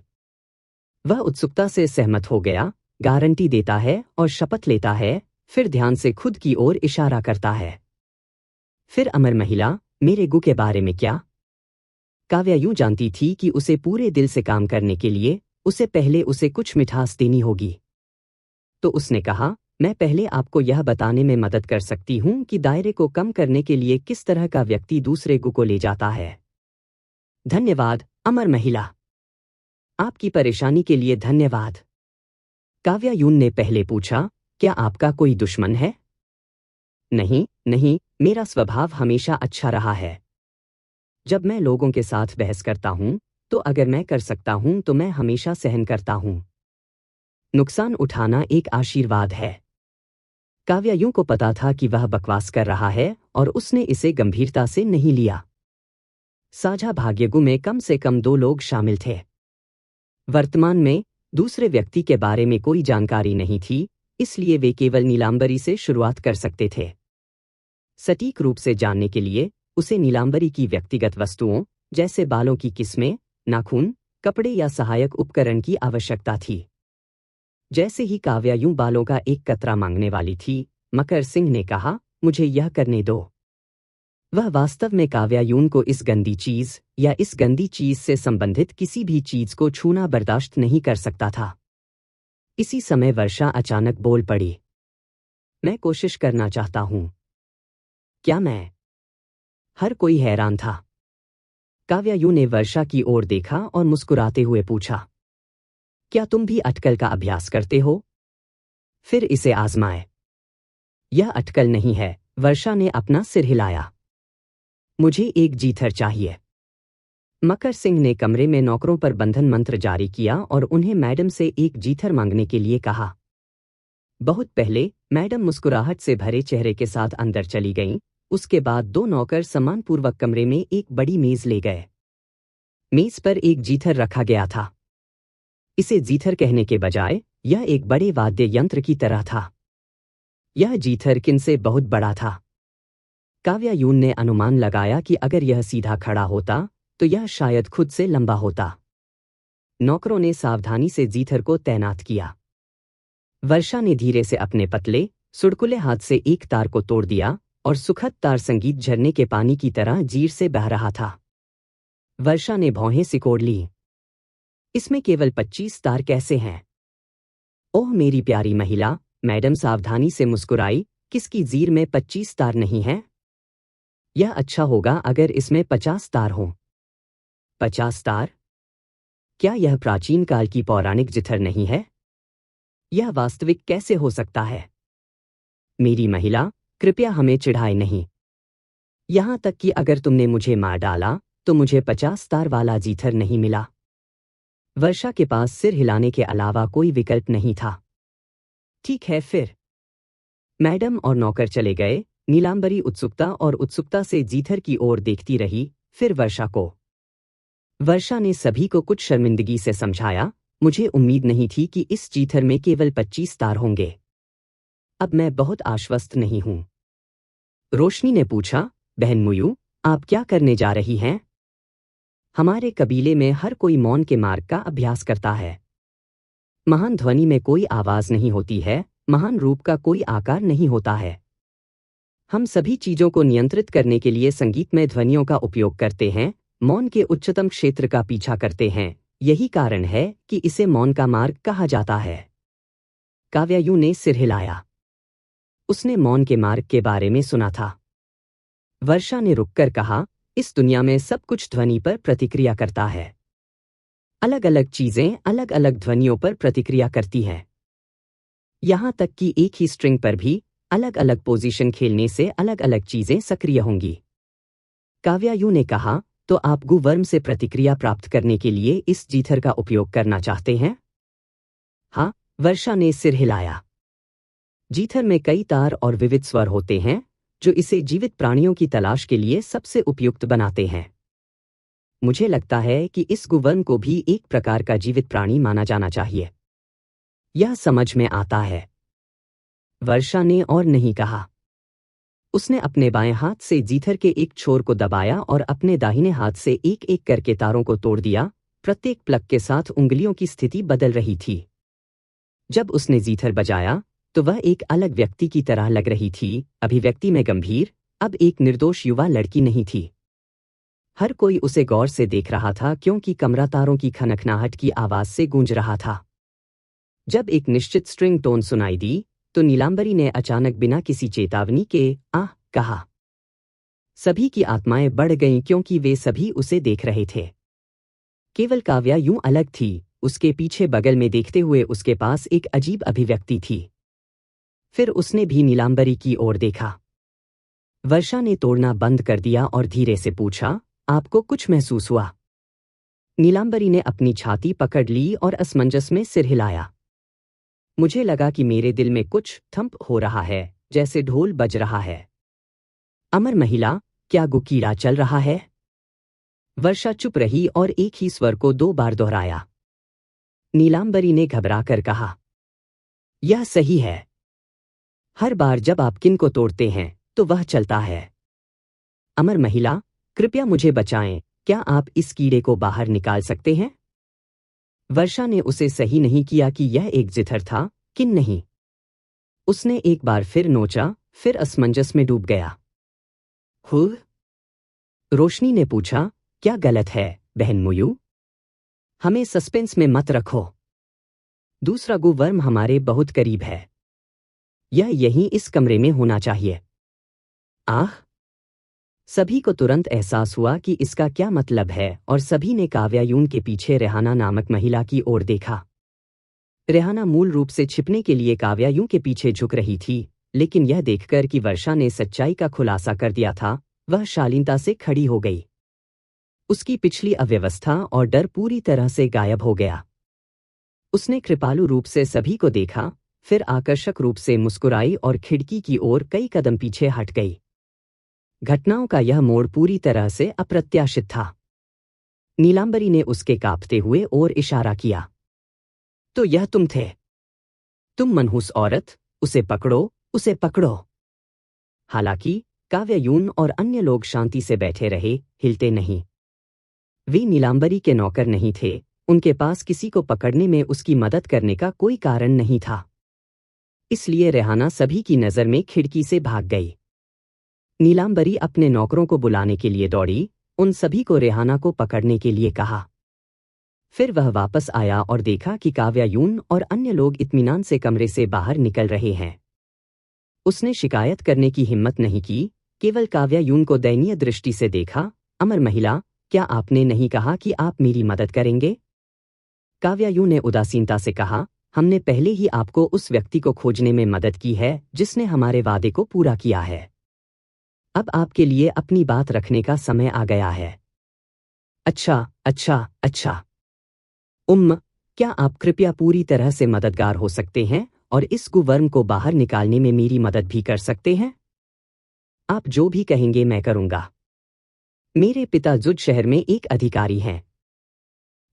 वह उत्सुकता से सहमत हो गया, गारंटी देता है और शपथ लेता है, फिर ध्यान से खुद की ओर इशारा करता है। फिर अमर महिला, मेरे गु के बारे में क्या? काव्या यूं जानती थी कि उसे पूरे दिल से काम करने के लिए उसे पहले उसे कुछ मिठास देनी होगी। तो उसने कहा, मैं पहले आपको यह बताने में मदद कर सकती हूं कि दायरे को कम करने के लिए किस तरह का व्यक्ति दूसरे गु को ले जाता है। धन्यवाद, अमर महिला। आपकी परेशानी के लिए धन्यवाद। काव्यायून ने पहले पूछा, क्या आपका कोई दुश्मन है? नहीं, नहीं, मेरा स्वभाव हमेशा अच्छा रहा है। जब मैं लोगों के साथ बहस करता हूं, तो अगर मैं कर सकता हूं तो मैं हमेशा सहन करता हूं। नुकसान उठाना एक आशीर्वाद है। काव्यायूं को पता था कि वह बकवास कर रहा है और उसने इसे गंभीरता से नहीं लिया। साझा भाग्यगु में कम से कम 2 लोग शामिल थे। वर्तमान में दूसरे व्यक्ति के बारे में कोई जानकारी नहीं थी, इसलिए वे केवल नीलांबरी से शुरुआत कर सकते थे। सटीक रूप से जानने के लिए उसे नीलांबरी की व्यक्तिगत वस्तुओं, जैसे बालों की किस्में, नाखून, कपड़े या सहायक उपकरण की आवश्यकता थी। जैसे ही काव्यायूं बालों का एक कतरा मांगने वाली थी, मकर सिंह ने कहा, मुझे यह करने दो। वह वास्तव में काव्यायून को इस गंदी चीज या इस गंदी चीज से संबंधित किसी भी चीज को छूना बर्दाश्त नहीं कर सकता था। इसी समय वर्षा अचानक बोल पड़ी। मैं कोशिश करना चाहता हूं। क्या मैं? हर कोई हैरान था। काव्यायु ने वर्षा की ओर देखा और मुस्कुराते हुए पूछा, क्या तुम भी अटकल का अभ्यास करते हो? फिर इसे आजमाए। यह अटकल नहीं है, वर्षा ने अपना सिर हिलाया। मुझे एक जीथर चाहिए। मकर सिंह ने कमरे में नौकरों पर बंधन मंत्र जारी किया और उन्हें मैडम से एक जीथर मांगने के लिए कहा। बहुत पहले मैडम मुस्कुराहट से भरे चेहरे के साथ अंदर चली गईं, उसके बाद 2 नौकर सम्मानपूर्वक कमरे में एक बड़ी मेज ले गए। मेज पर एक जीथर रखा गया था। इसे जीथर कहने के बजाय यह एक बड़े वाद्य यंत्र की तरह था। यह जीथर किन से बहुत बड़ा था। काव्यायून ने अनुमान लगाया कि अगर यह सीधा खड़ा होता तो यह शायद खुद से लंबा होता। नौकरों ने सावधानी से जीथर को तैनात किया। वर्षा ने धीरे से अपने पतले, सुड़कुले हाथ से एक तार को तोड़ दिया और सुखद तार संगीत झरने के पानी की तरह जीर से बह रहा था। वर्षा ने भौहें सिकोड़ ली। इसमें केवल 25 तार कैसे हैं? ओह मेरी प्यारी महिला, मैडम सावधानी से मुस्कुराई, किसकी जीर में 25 तार नहीं हैं? यह अच्छा होगा अगर इसमें 50 तार हों। 50 तार? क्या यह प्राचीन काल की पौराणिक जिथर नहीं है? यह वास्तविक कैसे हो सकता है? मेरी महिला, कृपया हमें चिढ़ाए नहीं। यहां तक कि अगर तुमने मुझे मार डाला तो मुझे 50 तार वाला जीथर नहीं मिला। वर्षा के पास सिर हिलाने के अलावा कोई विकल्प नहीं था। ठीक है फिर। मैडम और नौकर चले गए। नीलांबरी उत्सुकता से जीथर की ओर देखती रही, फिर वर्षा को। वर्षा ने सभी को कुछ शर्मिंदगी से समझाया, मुझे उम्मीद नहीं थी कि इस जीथर में केवल 25 तार होंगे। अब मैं बहुत आश्वस्त नहीं हूं। रोशनी ने पूछा, बहन मुयू, आप क्या करने जा रही हैं? हमारे कबीले में हर कोई मौन के मार्ग का अभ्यास करता है। महान ध्वनि में कोई आवाज नहीं होती है, महान रूप का कोई आकार नहीं होता है। हम सभी चीजों को नियंत्रित करने के लिए संगीतमय ध्वनियों का उपयोग करते हैं, मौन के उच्चतम क्षेत्र का पीछा करते हैं। यही कारण है कि इसे मौन का मार्ग कहा जाता है। काव्यायु ने सिर हिलाया। उसने मौन के मार्ग के बारे में सुना था। वर्षा ने रुककर कहा, इस दुनिया में सब कुछ ध्वनि पर प्रतिक्रिया करता है। अलग अलग चीजें अलग अलग ध्वनियों पर प्रतिक्रिया करती हैं। यहां तक कि एक ही स्ट्रिंग पर भी अलग अलग पोजीशन खेलने से अलग अलग चीजें सक्रिय होंगी। काव्यायु ने कहा, तो आप गुवर्म से प्रतिक्रिया प्राप्त करने के लिए इस जीथर का उपयोग करना चाहते हैं? हाँ, वर्षा ने सिर हिलाया। जीथर में कई तार और विविध स्वर होते हैं, जो इसे जीवित प्राणियों की तलाश के लिए सबसे उपयुक्त बनाते हैं। मुझे लगता है कि इस गुवर्म को भी एक प्रकार का जीवित प्राणी माना जाना चाहिए। यह समझ में आता है। वर्षा ने और नहीं कहा। उसने अपने बाएं हाथ से जीथर के एक छोर को दबाया और अपने दाहिने हाथ से एक एक करके तारों को तोड़ दिया। प्रत्येक प्लग के साथ उंगलियों की स्थिति बदल रही थी। जब उसने जीथर बजाया तो वह एक अलग व्यक्ति की तरह लग रही थी, अभिव्यक्ति में गंभीर, अब एक निर्दोष युवा लड़की नहीं थी। हर कोई उसे गौर से देख रहा था क्योंकि कमरा तारों की खनखनाहट की आवाज से गूंज रहा था। जब एक निश्चित स्ट्रिंग टोन सुनाई दी तो नीलांबरी ने अचानक बिना किसी चेतावनी के आह कहा। सभी की आत्माएं बढ़ गईं क्योंकि वे सभी उसे देख रहे थे। केवल काव्या यूं अलग थी, उसके पीछे बगल में देखते हुए उसके पास एक अजीब अभिव्यक्ति थी। फिर उसने भी नीलांबरी की ओर देखा। वर्षा ने तोड़ना बंद कर दिया और धीरे से पूछा, आपको कुछ महसूस हुआ? नीलांबरी ने अपनी छाती पकड़ ली और असमंजस में सिर हिलाया। मुझे लगा कि मेरे दिल में कुछ थंप हो रहा है, जैसे ढोल बज रहा है। अमर महिला, क्या गुकीरा चल रहा है? वर्षा चुप रही और एक ही स्वर को 2 बार दोहराया। नीलांबरी ने घबराकर कहा, यह सही है। हर बार जब आप किन को तोड़ते हैं तो वह चलता है। अमर महिला, कृपया मुझे बचाएं, क्या आप इस कीड़े को बाहर निकाल सकते हैं? वर्षा ने उसे सही नहीं किया कि यह एक जिथर था, किन नहीं। उसने एक बार फिर नोचा, फिर असमंजस में डूब गया। हुँ? रोशनी ने पूछा, क्या गलत है, बहन मुयू? हमें सस्पेंस में मत रखो। दूसरा गुवर्म हमारे बहुत करीब है। यह यहीं इस कमरे में होना चाहिए। आह! सभी को तुरंत एहसास हुआ कि इसका क्या मतलब है और सभी ने काव्यायून के पीछे रेहाना नामक महिला की ओर देखा। रेहाना मूल रूप से छिपने के लिए काव्यायूं के पीछे झुक रही थी, लेकिन यह देखकर कि वर्षा ने सच्चाई का खुलासा कर दिया था, वह शालीनता से खड़ी हो गई। उसकी पिछली अव्यवस्था और डर पूरी तरह से गायब हो गया। उसने कृपालु रूप से सभी को देखा, फिर आकर्षक रूप से मुस्कुराई और खिड़की की ओर कई कदम पीछे हट गई। घटनाओं का यह मोड़ पूरी तरह से अप्रत्याशित था। नीलांबरी ने उसके कांपते हुए ओर इशारा किया। तो यह तुम थे? तुम मनहूस औरत, उसे पकड़ो, उसे पकड़ो। हालांकि काव्यायून और अन्य लोग शांति से बैठे रहे, हिलते नहीं। वे नीलांबरी के नौकर नहीं थे, उनके पास किसी को पकड़ने में उसकी मदद करने का कोई कारण नहीं था। इसलिए रेहाना सभी की नजर में खिड़की से भाग गई। नीलांबरी अपने नौकरों को बुलाने के लिए दौड़ी, उन सभी को रेहाना को पकड़ने के लिए कहा। फिर वह वापस आया और देखा कि काव्यायून और अन्य लोग इत्मीनान से कमरे से बाहर निकल रहे हैं। उसने शिकायत करने की हिम्मत नहीं की, केवल काव्यायून को दयनीय दृष्टि से देखा। अमर महिला, क्या आपने नहीं कहा कि आप मेरी मदद करेंगे? काव्यायून ने उदासीनता से कहा, हमने पहले ही आपको उस व्यक्ति को खोजने में मदद की है जिसने हमारे वादे को पूरा किया है। अब आपके लिए अपनी बात रखने का समय आ गया है। अच्छा, अच्छा, अच्छा। क्या आप कृपया पूरी तरह से मददगार हो सकते हैं और इस कुवर्म को बाहर निकालने में मेरी मदद भी कर सकते हैं? आप जो भी कहेंगे मैं करूंगा। मेरे पिता जुज शहर में एक अधिकारी हैं।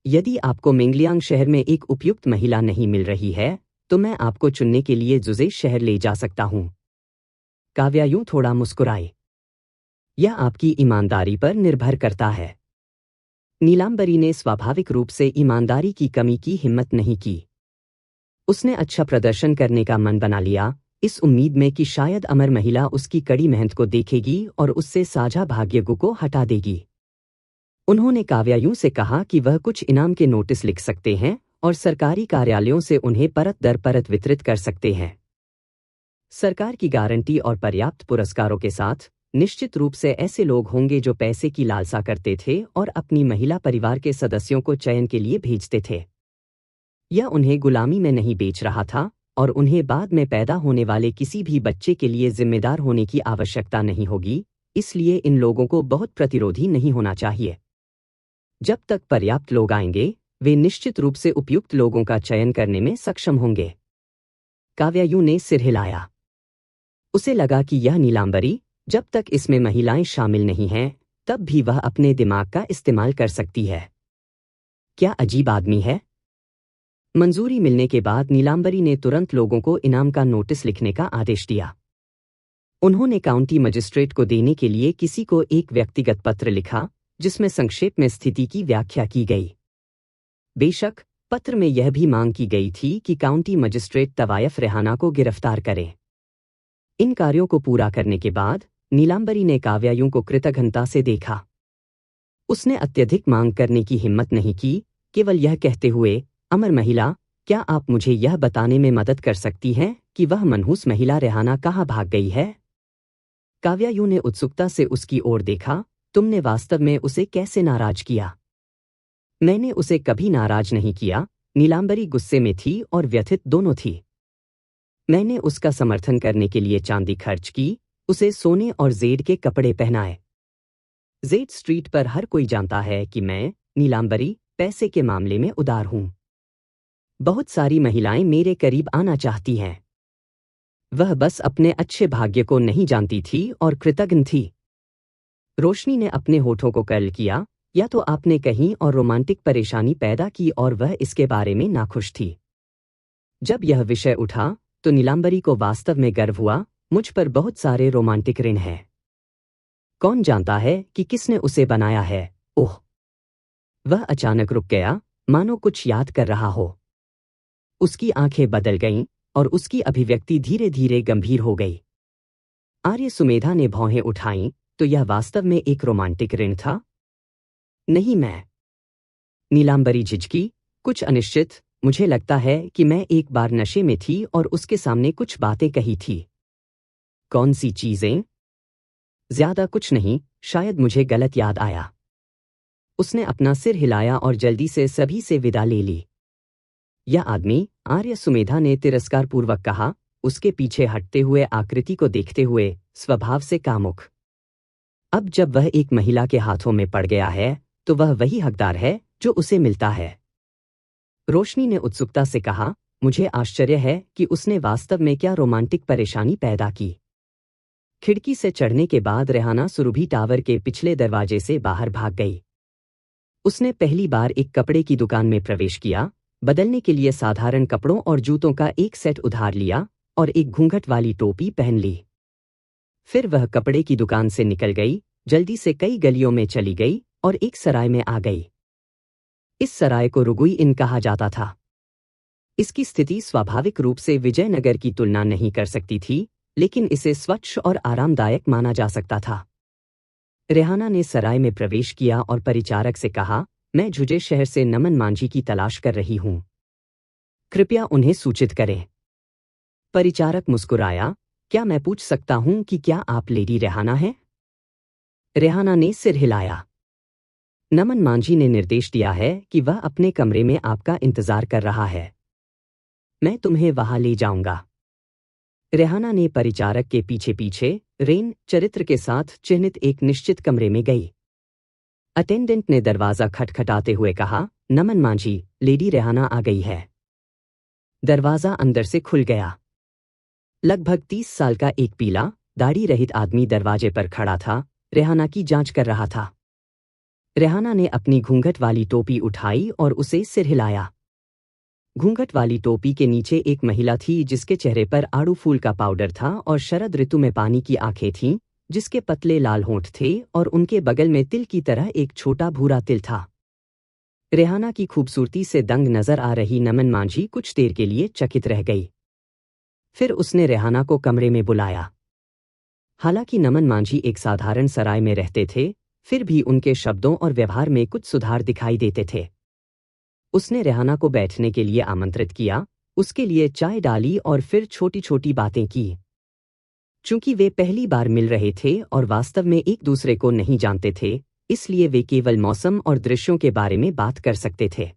यदि आपको मिंगलियांग शहर में एक उपयुक्त महिला नहीं मिल रही है, तो मैं आपको चुनने के लिए जुजे शहर ले जा सकता हूं। काव्या यूं थोड़ा मुस्कुराई। यह आपकी ईमानदारी पर निर्भर करता है। नीलांबरी ने स्वाभाविक रूप से ईमानदारी की कमी की हिम्मत नहीं की। उसने अच्छा प्रदर्शन करने का मन बना लिया, इस उम्मीद में कि शायद अमर महिला उसकी कड़ी मेहनत को देखेगी और उससे साझा भाग्यगु को हटा देगी। उन्होंने काव्यायु से कहा कि वह कुछ इनाम के नोटिस लिख सकते हैं और सरकारी कार्यालयों से उन्हें परत दर परत वितरित कर सकते हैं। सरकार की गारंटी और पर्याप्त पुरस्कारों के साथ निश्चित रूप से ऐसे लोग होंगे जो पैसे की लालसा करते थे और अपनी महिला परिवार के सदस्यों को चयन के लिए भेजते थे। यह उन्हें गुलामी में नहीं बेच रहा था और उन्हें बाद में पैदा होने वाले किसी भी बच्चे के लिए जिम्मेदार होने की आवश्यकता नहीं होगी, इसलिए इन लोगों को बहुत प्रतिरोधी नहीं होना चाहिए। जब तक पर्याप्त लोग आएंगे, वे निश्चित रूप से उपयुक्त लोगों का चयन करने में सक्षम होंगे। काव्यायु ने सिर हिलाया। उसे लगा कि यह नीलांबरी, जब तक इसमें महिलाएं शामिल नहीं हैं, तब भी वह अपने दिमाग का इस्तेमाल कर सकती है। क्या अजीब आदमी है। मंजूरी मिलने के बाद नीलांबरी ने तुरंत लोगों को इनाम का नोटिस लिखने का आदेश दिया। उन्होंने काउंटी मजिस्ट्रेट को देने के लिए किसी को एक व्यक्तिगत पत्र लिखा, जिसमें संक्षेप में स्थिति की व्याख्या की गई। बेशक, पत्र में यह भी मांग की गई थी कि काउंटी मजिस्ट्रेट तवायफ रेहाना को गिरफ्तार करे। इन कार्यों को पूरा करने के बाद नीलांबरी ने काव्यायु को कृतज्ञता से देखा। उसने अत्यधिक मांग करने की हिम्मत नहीं की, केवल यह कहते हुए, अमर महिला, क्या आप मुझे यह बताने में मदद कर सकती हैं कि वह मनहूस महिला रेहाना कहाँ भाग गई है? काव्यायु ने उत्सुकता से उसकी ओर देखा। तुमने वास्तव में उसे कैसे नाराज किया? मैंने उसे कभी नाराज नहीं किया। नीलांबरी गुस्से में थी और व्यथित दोनों थी। मैंने उसका समर्थन करने के लिए चांदी खर्च की, उसे सोने और जेड के कपड़े पहनाए। जेड स्ट्रीट पर हर कोई जानता है कि मैं, नीलांबरी, पैसे के मामले में उदार हूं। बहुत सारी महिलाएं मेरे करीब आना चाहती हैं। वह बस अपने अच्छे भाग्य को नहीं जानती थी और कृतज्ञ थी। रोशनी ने अपने होठों को कर्ल किया। या तो आपने कहीं और रोमांटिक परेशानी पैदा की और वह इसके बारे में नाखुश थी। जब यह विषय उठा तो नीलांबरी को वास्तव में गर्व हुआ, मुझ पर बहुत सारे रोमांटिक ऋण हैं। कौन जानता है कि किसने उसे बनाया है? ओह! वह अचानक रुक गया, मानो कुछ याद कर रहा हो। उसकी आंखें बदल गईं और उसकी अभिव्यक्ति धीरे धीरे गंभीर हो गई। आर्य सुमेधा ने भौहें उठाईं, तो यह वास्तव में एक रोमांटिक ऋण था? नहीं, मैं। नीलांबरी झिझकी, कुछ अनिश्चित। मुझे लगता है कि मैं एक बार नशे में थी और उसके सामने कुछ बातें कही थी। कौन सी चीजें? ज्यादा कुछ नहीं, शायद मुझे गलत याद आया। उसने अपना सिर हिलाया और जल्दी से सभी से विदा ले ली। यह आदमी, आर्य सुमेधा ने तिरस्कारपूर्वक कहा, उसके पीछे हटते हुए आकृति को देखते हुए, स्वभाव से कामुक। अब जब वह एक महिला के हाथों में पड़ गया है, तो वह वही हकदार है जो उसे मिलता है। रोशनी ने उत्सुकता से कहा, मुझे आश्चर्य है कि उसने वास्तव में क्या रोमांटिक परेशानी पैदा की। खिड़की से चढ़ने के बाद रेहाना सुरभि टावर के पिछले दरवाजे से बाहर भाग गई। उसने पहली बार एक कपड़े की दुकान में प्रवेश किया, बदलने के लिए साधारण कपड़ों और जूतों का एक सेट उधार लिया और एक घूंघट वाली टोपी पहन ली। फिर वह कपड़े की दुकान से निकल गई, जल्दी से कई गलियों में चली गई और एक सराय में आ गई। इस सराय को रुगुई इन कहा जाता था। इसकी स्थिति स्वाभाविक रूप से विजयनगर की तुलना नहीं कर सकती थी, लेकिन इसे स्वच्छ और आरामदायक माना जा सकता था। रेहाना ने सराय में प्रवेश किया और परिचारक से कहा, मैं झुजे शहर से नमन मांझी की तलाश कर रही हूं। कृपया उन्हें सूचित करें। परिचारक मुस्कुराया, क्या मैं पूछ सकता हूं कि क्या आप लेडी रेहाना हैं? रेहाना ने सिर हिलाया। नमन मांझी ने निर्देश दिया है कि वह अपने कमरे में आपका इंतजार कर रहा है। मैं तुम्हें वहां ले जाऊंगा। रेहाना ने परिचारक के पीछे पीछे रेन चरित्र के साथ चिन्हित एक निश्चित कमरे में गई। अटेंडेंट ने दरवाजा खटखटाते हुए कहा, नमन मांझी, लेडी रेहाना आ गई है। दरवाजा अंदर से खुल गया। लगभग 30 साल का एक पीला, दाढ़ी रहित आदमी दरवाजे पर खड़ा था, रेहाना की जांच कर रहा था। रेहाना ने अपनी घूंघट वाली टोपी उठाई और उसे सिर हिलाया। घूंघट वाली टोपी के नीचे एक महिला थी जिसके चेहरे पर आड़ू फूल का पाउडर था और शरद ऋतु में पानी की आंखें थीं, जिसके पतले लाल होंठ थे और उनके बगल में तिल की तरह एक छोटा भूरा तिल था। रेहाना की खूबसूरती से दंग नजर आ रही नमन मांझी कुछ देर के लिए चकित रह गई। फिर उसने रेहाना को कमरे में बुलाया। हालांकि नमन मांझी एक साधारण सराय में रहते थे, फिर भी उनके शब्दों और व्यवहार में कुछ सुधार दिखाई देते थे। उसने रेहाना को बैठने के लिए आमंत्रित किया, उसके लिए चाय डाली और फिर छोटी छोटी बातें की। चूंकि वे पहली बार मिल रहे थे और वास्तव में एक दूसरे को नहीं जानते थे, इसलिए वे केवल मौसम और दृश्यों के बारे में बात कर सकते थे।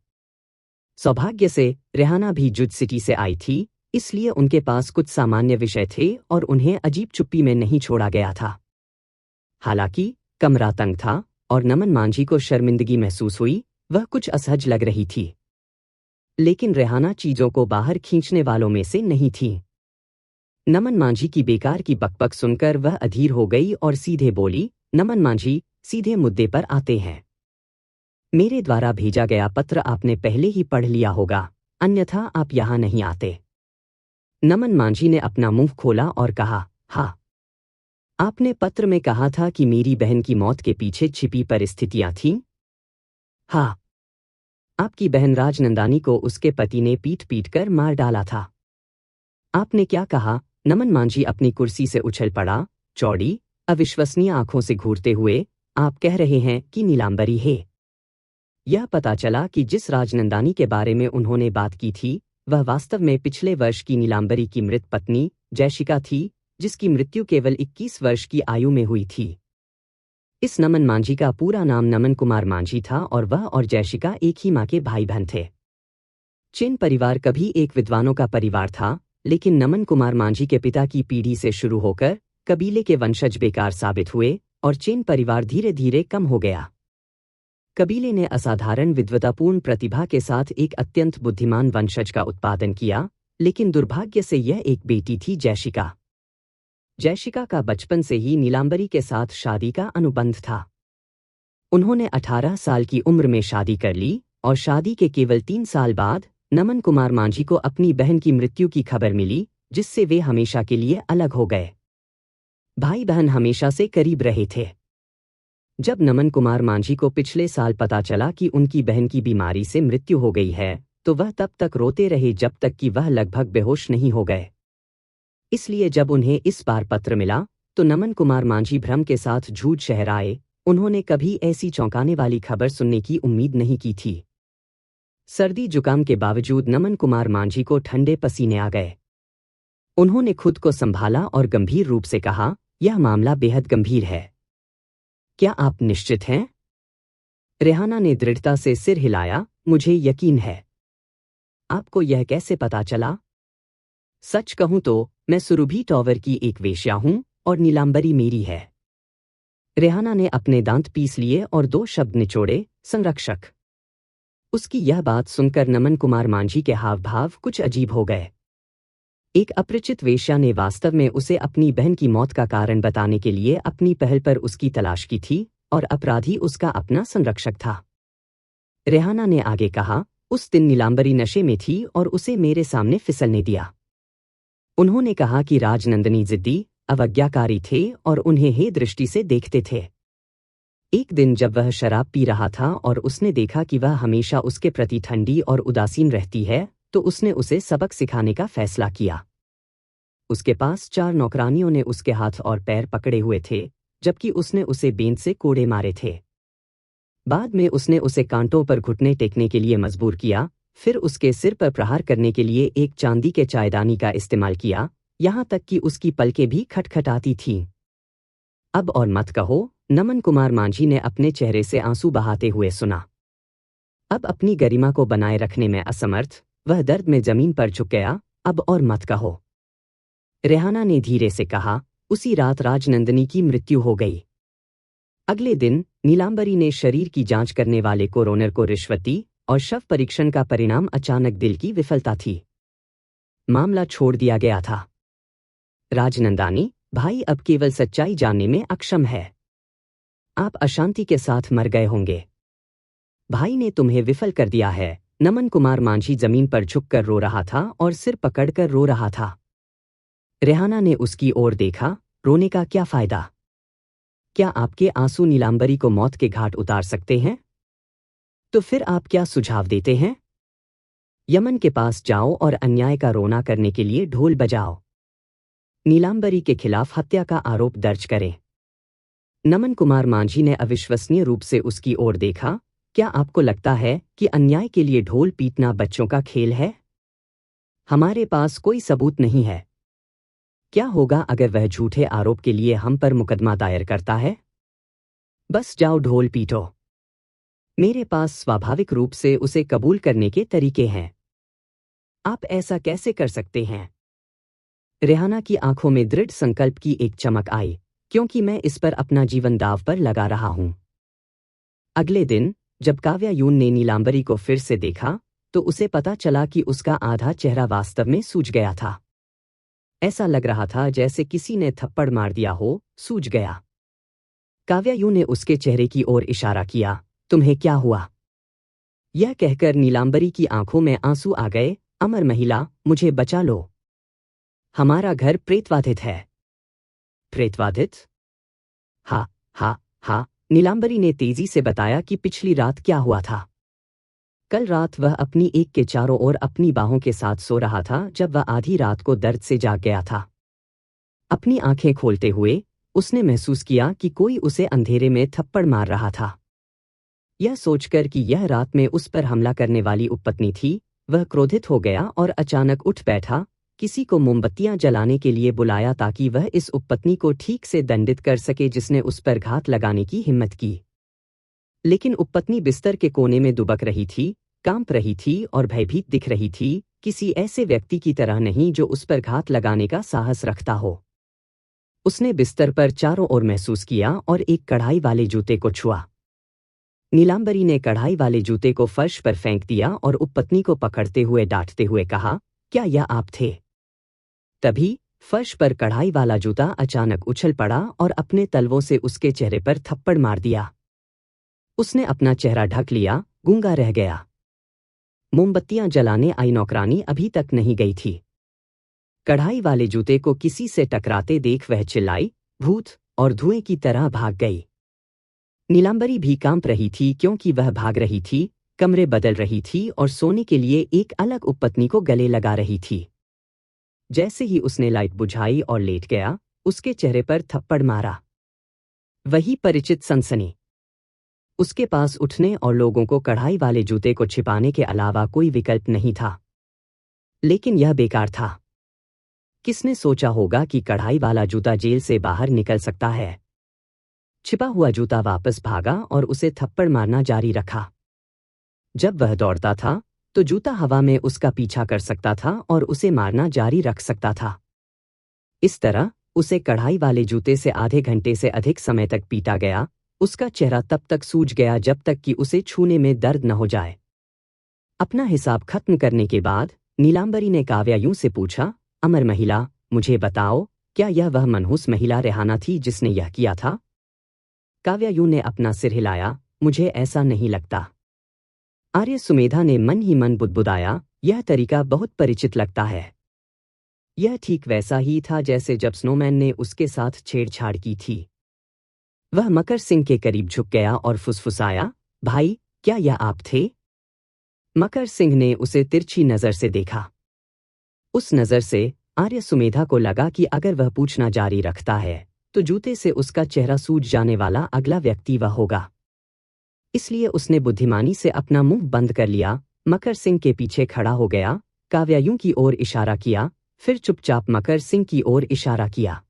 सौभाग्य से रेहाना भी जुज सिटी से आई थी, इसलिए उनके पास कुछ सामान्य विषय थे और उन्हें अजीब चुप्पी में नहीं छोड़ा गया था। हालांकि कमरा तंग था और नमन मांझी को शर्मिंदगी महसूस हुई, वह कुछ असहज लग रही थी। लेकिन रेहाना चीजों को बाहर खींचने वालों में से नहीं थी। नमन मांझी की बेकार की बकबक सुनकर वह अधीर हो गई और सीधे बोली, नमन मांझी, सीधे मुद्दे पर आते हैं। मेरे द्वारा भेजा गया पत्र आपने पहले ही पढ़ लिया होगा, अन्यथा आप यहां नहीं आते। नमन मांझी ने अपना मुंह खोला और कहा, हाँ। आपने पत्र में कहा था कि मेरी बहन की मौत के पीछे छिपी परिस्थितियां थीं? हाँ। आपकी बहन राजनंदानी को उसके पति ने पीट पीट कर मार डाला था। आपने क्या कहा? नमन मांझी अपनी कुर्सी से उछल पड़ा, चौड़ी, अविश्वसनीय आंखों से घूरते हुए, आप कह रहे हैं कि नीलांबरी है। यह पता चला कि जिस राजनंदानी के बारे में उन्होंने बात की थी, वह वास्तव में पिछले वर्ष की नीलांबरी की मृत पत्नी, जयशिका थी, जिसकी मृत्यु केवल 21 वर्ष की आयु में हुई थी। इस नमन मांझी का पूरा नाम नमन कुमार मांझी था और वह और जयशिका एक ही मां के भाई बहन थे। चेन परिवार कभी एक विद्वानों का परिवार था, लेकिन नमन कुमार मांझी के पिता की पीढ़ी से शुरू होकर कबीले के वंशज बेकार साबित हुए और चेन परिवार धीरे धीरे कम हो गया। कबीले ने असाधारण विद्वतापूर्ण प्रतिभा के साथ एक अत्यंत बुद्धिमान वंशज का उत्पादन किया, लेकिन दुर्भाग्य से यह एक बेटी थी, जयशिका। जयशिका का बचपन से ही नीलांबरी के साथ शादी का अनुबंध था। उन्होंने 18 साल की उम्र में शादी कर ली और शादी के केवल 3 साल बाद नमन कुमार मांझी को अपनी बहन की मृत्यु की खबर मिली, जिससे वे हमेशा के लिए अलग हो गए। भाई बहन हमेशा से करीब रहे थे। जब नमन कुमार मांझी को पिछले साल पता चला कि उनकी बहन की बीमारी से मृत्यु हो गई है, तो वह तब तक रोते रहे जब तक कि वह लगभग बेहोश नहीं हो गए। इसलिए जब उन्हें इस बार पत्र मिला, तो नमन कुमार मांझी भ्रम के साथ झूठ शहर आए। उन्होंने कभी ऐसी चौंकाने वाली खबर सुनने की उम्मीद नहीं की थी। सर्दी जुकाम के बावजूद नमन कुमार मांझी को ठंडे पसीने आ गए। उन्होंने खुद को संभाला और गंभीर रूप से कहा, यह मामला बेहद गंभीर है। क्या आप निश्चित हैं? रेहाना ने दृढ़ता से सिर हिलाया, मुझे यकीन है। आपको यह कैसे पता चला? सच कहूं तो मैं सुरभि टॉवर की एक वेश्या हूं और नीलांबरी मेरी है। रेहाना ने अपने दांत पीस लिए और 2 शब्द निचोड़े, संरक्षक। उसकी यह बात सुनकर नमन कुमार मांझी के हाव भाव कुछ अजीब हो गए। एक अपरिचित वेश्या ने वास्तव में उसे अपनी बहन की मौत का कारण बताने के लिए अपनी पहल पर उसकी तलाश की थी और अपराधी उसका अपना संरक्षक था। रेहाना ने आगे कहा, उस दिन नीलांबरी नशे में थी और उसे मेरे सामने फिसलने दिया। उन्होंने कहा कि राजनंदनी जिद्दी, अवज्ञाकारी थे और उन्हें हे दृष्टि से देखते थे। एक दिन जब वह शराब पी रहा था और उसने देखा कि वह हमेशा उसके प्रति ठंडी और उदासीन रहती है, तो उसने उसे सबक सिखाने का फैसला किया। उसके पास 4 नौकरानियों ने उसके हाथ और पैर पकड़े हुए थे, जबकि उसने उसे बेंत से कोड़े मारे थे। बाद में उसने उसे कांटों पर घुटने टेकने के लिए मजबूर किया, फिर उसके सिर पर प्रहार करने के लिए एक चांदी के चायदानी का इस्तेमाल किया, यहां तक कि उसकी पलकें भी खटखटाती थीं। अब और मत कहो, नमन कुमार मांझी ने अपने चेहरे से आंसू बहाते हुए सुना। अब अपनी गरिमा को बनाए रखने में असमर्थ, वह दर्द में जमीन पर झुक गया। अब और मत कहो। रेहाना ने धीरे से कहा, उसी रात राजनंदनी की मृत्यु हो गई। अगले दिन नीलांबरी ने शरीर की जांच करने वाले कोरोनर को रिश्वत दी और शव परीक्षण का परिणाम अचानक दिल की विफलता थी। मामला छोड़ दिया गया था। राजनंदानी, भाई अब केवल सच्चाई जानने में अक्षम है। आप अशांति के साथ मर गए होंगे। भाई ने तुम्हें विफल कर दिया है। नमन कुमार मांझी जमीन पर झुककर रो रहा था और सिर पकड़कर रो रहा था। रेहाना ने उसकी ओर देखा। रोने का क्या फायदा? क्या आपके आंसू नीलांबरी को मौत के घाट उतार सकते हैं? तो फिर आप क्या सुझाव देते हैं? यमन के पास जाओ और अन्याय का रोना करने के लिए ढोल बजाओ। नीलांबरी के खिलाफ हत्या का आरोप दर्ज करें। नमन कुमार मांझी ने अविश्वसनीय रूप से उसकी ओर देखा। क्या आपको लगता है कि अन्याय के लिए ढोल पीटना बच्चों का खेल है? हमारे पास कोई सबूत नहीं है। क्या होगा अगर वह झूठे आरोप के लिए हम पर मुकदमा दायर करता है? बस जाओ ढोल पीटो। मेरे पास स्वाभाविक रूप से उसे कबूल करने के तरीके हैं। आप ऐसा कैसे कर सकते हैं? रेहाना की आंखों में दृढ़ संकल्प की एक चमक आई। क्योंकि मैं इस पर अपना जीवन दांव पर लगा रहा हूं। अगले दिन जब काव्यायून ने नीलांबरी को फिर से देखा तो उसे पता चला कि उसका आधा चेहरा वास्तव में सूज गया था। ऐसा लग रहा था जैसे किसी ने थप्पड़ मार दिया हो। सूज गया। काव्यायून ने उसके चेहरे की ओर इशारा किया। तुम्हें क्या हुआ? यह कहकर नीलांबरी की आंखों में आंसू आ गए। अमर महिला, मुझे बचा लो। हमारा घर प्रेतवाधित है। प्रेतवाधित? हा हा हा, नीलांबरी ने तेजी से बताया कि पिछली रात क्या हुआ था। कल रात वह अपनी एक के चारों ओर अपनी बाहों के साथ सो रहा था जब वह आधी रात को दर्द से जाग गया था। अपनी आंखें खोलते हुए उसने महसूस किया कि कोई उसे अंधेरे में थप्पड़ मार रहा था। यह सोचकर कि यह रात में उस पर हमला करने वाली उपपत्नी थी, वह क्रोधित हो गया और अचानक उठ बैठा। किसी को मोमबत्तियां जलाने के लिए बुलाया ताकि वह इस उपपत्नी को ठीक से दंडित कर सके जिसने उस पर घात लगाने की हिम्मत की। लेकिन उपपत्नी बिस्तर के कोने में दुबक रही थी, कांप रही थी और भयभीत दिख रही थी, किसी ऐसे व्यक्ति की तरह नहीं जो उस पर घात लगाने का साहस रखता हो। उसने बिस्तर पर चारों ओर महसूस किया और एक कढ़ाई वाले जूते को छुआ। नीलांबरी ने कढ़ाई वाले जूते को फर्श पर फेंक दिया और उपपत्नी को पकड़ते हुए डांटते हुए कहा, क्या यह आप थे? तभी फर्श पर कढ़ाई वाला जूता अचानक उछल पड़ा और अपने तलवों से उसके चेहरे पर थप्पड़ मार दिया। उसने अपना चेहरा ढक लिया, गूंगा रह गया। मोमबत्तियां जलाने आई नौकरानी अभी तक नहीं गई थी। कढ़ाई वाले जूते को किसी से टकराते देख वह चिल्लाई, भूत, और धुएं की तरह भाग गई। नीलांबरी भी कांप रही थी क्योंकि वह भाग रही थी, कमरे बदल रही थी और सोने के लिए एक अलग उपपत्नी को गले लगा रही थी। जैसे ही उसने लाइट बुझाई और लेट गया, उसके चेहरे पर थप्पड़ मारा। वही परिचित सनसनी। उसके पास उठने और लोगों को कढ़ाई वाले जूते को छिपाने के अलावा कोई विकल्प नहीं था। लेकिन यह बेकार था। किसने सोचा होगा कि कढ़ाई वाला जूता जेल से बाहर निकल सकता है? छिपा हुआ जूता वापस भागा और उसे थप्पड़ मारना जारी रखा। जब वह दौड़ता था तो जूता हवा में उसका पीछा कर सकता था और उसे मारना जारी रख सकता था। इस तरह उसे कढ़ाई वाले जूते से आधे घंटे से अधिक समय तक पीटा गया। उसका चेहरा तब तक सूज गया जब तक कि उसे छूने में दर्द न हो जाए। अपना हिसाब खत्म करने के बाद नीलांबरी ने काव्यायूं से पूछा, अमर महिला, मुझे बताओ, क्या यह वह मनहूस महिला रेहाना थी जिसने यह किया था? काव्यायूं ने अपना सिर हिलाया, मुझे ऐसा नहीं लगता। आर्य सुमेधा ने मन ही मन बुदबुदाया, यह तरीका बहुत परिचित लगता है। यह ठीक वैसा ही था जैसे जब स्नोमैन ने उसके साथ छेड़छाड़ की थी। वह मकर सिंह के करीब झुक गया और फुसफुसाया, भाई, क्या यह आप थे? मकर सिंह ने उसे तिरछी नजर से देखा। उस नजर से आर्य सुमेधा को लगा कि अगर वह पूछना जारी रखता है तो जूते से उसका चेहरा सूज जाने वाला अगला व्यक्ति वह होगा। इसलिए उसने बुद्धिमानी से अपना मुंह बंद कर लिया, मकर सिंह के पीछे खड़ा हो गया, काव्यायूं की ओर इशारा किया, फिर चुपचाप मकर सिंह की ओर इशारा किया।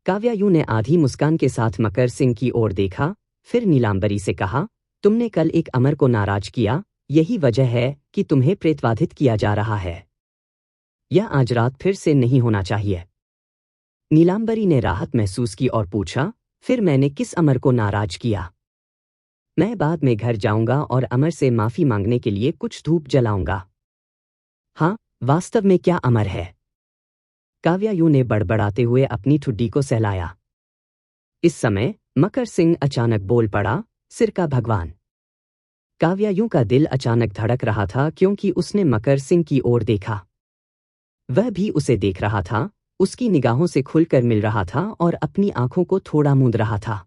काव्यायूं ने आधी मुस्कान के साथ मकर सिंह की ओर देखा, फिर नीलांबरी से कहा, तुमने कल एक अमर को नाराज किया, यही वजह है कि तुम्हें प्रेतवाधित किया जा रहा है। यह आज रात फिर से नहीं होना चाहिए। नीलांबरी ने राहत महसूस की और पूछा, फिर मैंने किस अमर को नाराज किया? मैं बाद में घर जाऊंगा और अमर से माफी मांगने के लिए कुछ धूप जलाऊंगा। हाँ, वास्तव में क्या अमर है? काव्यायु ने बड़बड़ाते हुए अपनी ठुड्डी को सहलाया। इस समय मकर सिंह अचानक बोल पड़ा, सिर का भगवान। काव्यायु का दिल अचानक धड़क रहा था क्योंकि उसने मकर सिंह की ओर देखा। वह भी उसे देख रहा था, उसकी निगाहों से खुलकर मिल रहा था और अपनी आंखों को थोड़ा मूंद रहा था।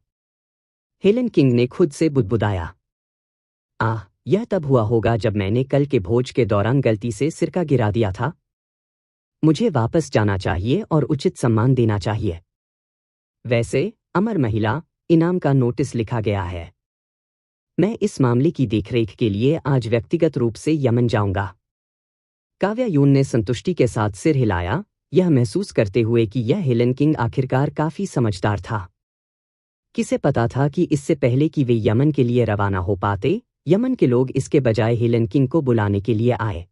हेलन किंग ने खुद से बुदबुदाया, यह तब हुआ होगा जब मैंने कल के भोज के दौरान गलती से सिरका गिरा दिया था। मुझे वापस जाना चाहिए और उचित सम्मान देना चाहिए। वैसे, अमर महिला, इनाम का नोटिस लिखा गया है। मैं इस मामले की देखरेख के लिए आज व्यक्तिगत रूप से यमन जाऊंगा। काव्यायून ने संतुष्टि के साथ सिर हिलाया, यह महसूस करते हुए कि यह हेलन किंग आखिरकार काफी समझदार था। किसे पता था कि इससे पहले कि वे यमन के लिए रवाना हो पाते, यमन के लोग इसके बजाय हेलन किंग को बुलाने के लिए आए।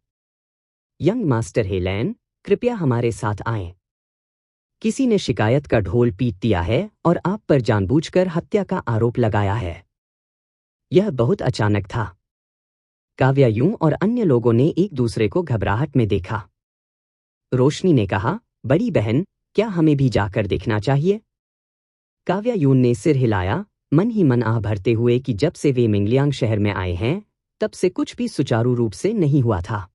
यंग मास्टर हेलेन, कृपया हमारे साथ आएं। किसी ने शिकायत का ढोल पीट दिया है और आप पर जानबूझकर हत्या का आरोप लगाया है। यह बहुत अचानक था। काव्यायूं और अन्य लोगों ने एक दूसरे को घबराहट में देखा। रोशनी ने कहा, बड़ी बहन, क्या हमें भी जाकर देखना चाहिए? काव्यायून ने सिर हिलाया, मन ही मन आह भरते हुए कि जब से वे मिंगलियांग शहर में आए हैं, तब से कुछ भी सुचारू रूप से नहीं हुआ था।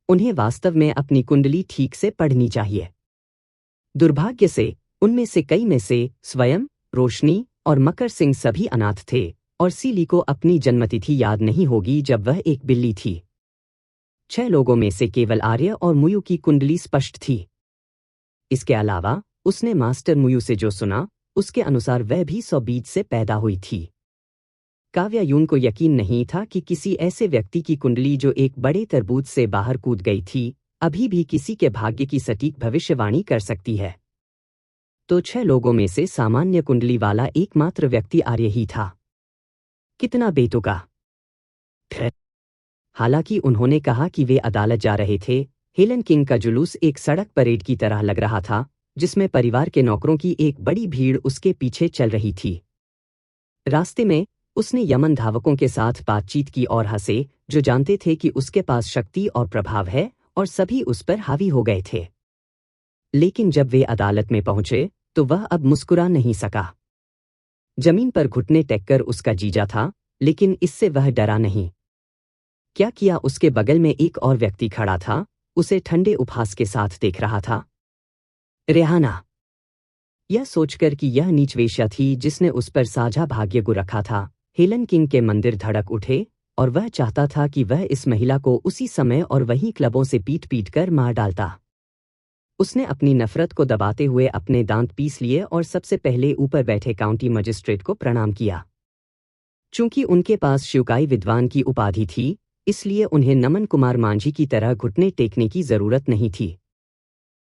उन्हें वास्तव में अपनी कुंडली ठीक से पढ़नी चाहिए। दुर्भाग्य से, उनमें से कई में से स्वयं, रोशनी और मकर सिंह सभी अनाथ थे और सीली को अपनी जन्मतिथि याद नहीं होगी जब वह एक बिल्ली थी। 6 लोगों में से केवल आर्य और मुयु की कुंडली स्पष्ट थी। इसके अलावा, उसने मास्टर मुयु से जो सुना, उसके अनुसार वह भी 100 बीज से पैदा हुई थी। काव्यायून को यकीन नहीं था कि किसी ऐसे व्यक्ति की कुंडली जो एक बड़े तरबूज से बाहर कूद गई थी, अभी भी किसी के भाग्य की सटीक भविष्यवाणी कर सकती है। तो 6 लोगों में से सामान्य कुंडली वाला एकमात्र व्यक्ति आर्य ही था। कितना बेतुका। हालांकि उन्होंने कहा कि वे अदालत जा रहे थे, हेलन किंग का जुलूस एक सड़क परेड की तरह लग रहा था, जिसमें परिवार के नौकरों की एक बड़ी भीड़ उसके पीछे चल रही थी। रास्ते में, उसने यमन धावकों के साथ बातचीत की और हंसे, जो जानते थे कि उसके पास शक्ति और प्रभाव है, और सभी उस पर हावी हो गए थे। लेकिन जब वे अदालत में पहुंचे, तो वह अब मुस्कुरा नहीं सका। जमीन पर घुटने टेककर उसका जीजा था, लेकिन इससे वह डरा नहीं। क्या किया उसके बगल में एक और व्यक्ति खड़ा था, उसे ठंडे उपहास के साथ देख रहा था। रेहाना। यह सोचकर कि यह नीच वेश्या थी जिसने उस पर साझा भाग्य गु रखा था, हेलन किंग के मंदिर धड़क उठे, और वह चाहता था कि वह इस महिला को उसी समय और वहीं क्लबों से पीट कर मार डालता। उसने अपनी नफरत को दबाते हुए अपने दांत पीस लिए और सबसे पहले ऊपर बैठे काउंटी मजिस्ट्रेट को प्रणाम किया। चूंकि उनके पास शिवकाई विद्वान की उपाधि थी, इसलिए उन्हें नमन कुमार मांझी की तरह घुटने टेकने की जरूरत नहीं थी।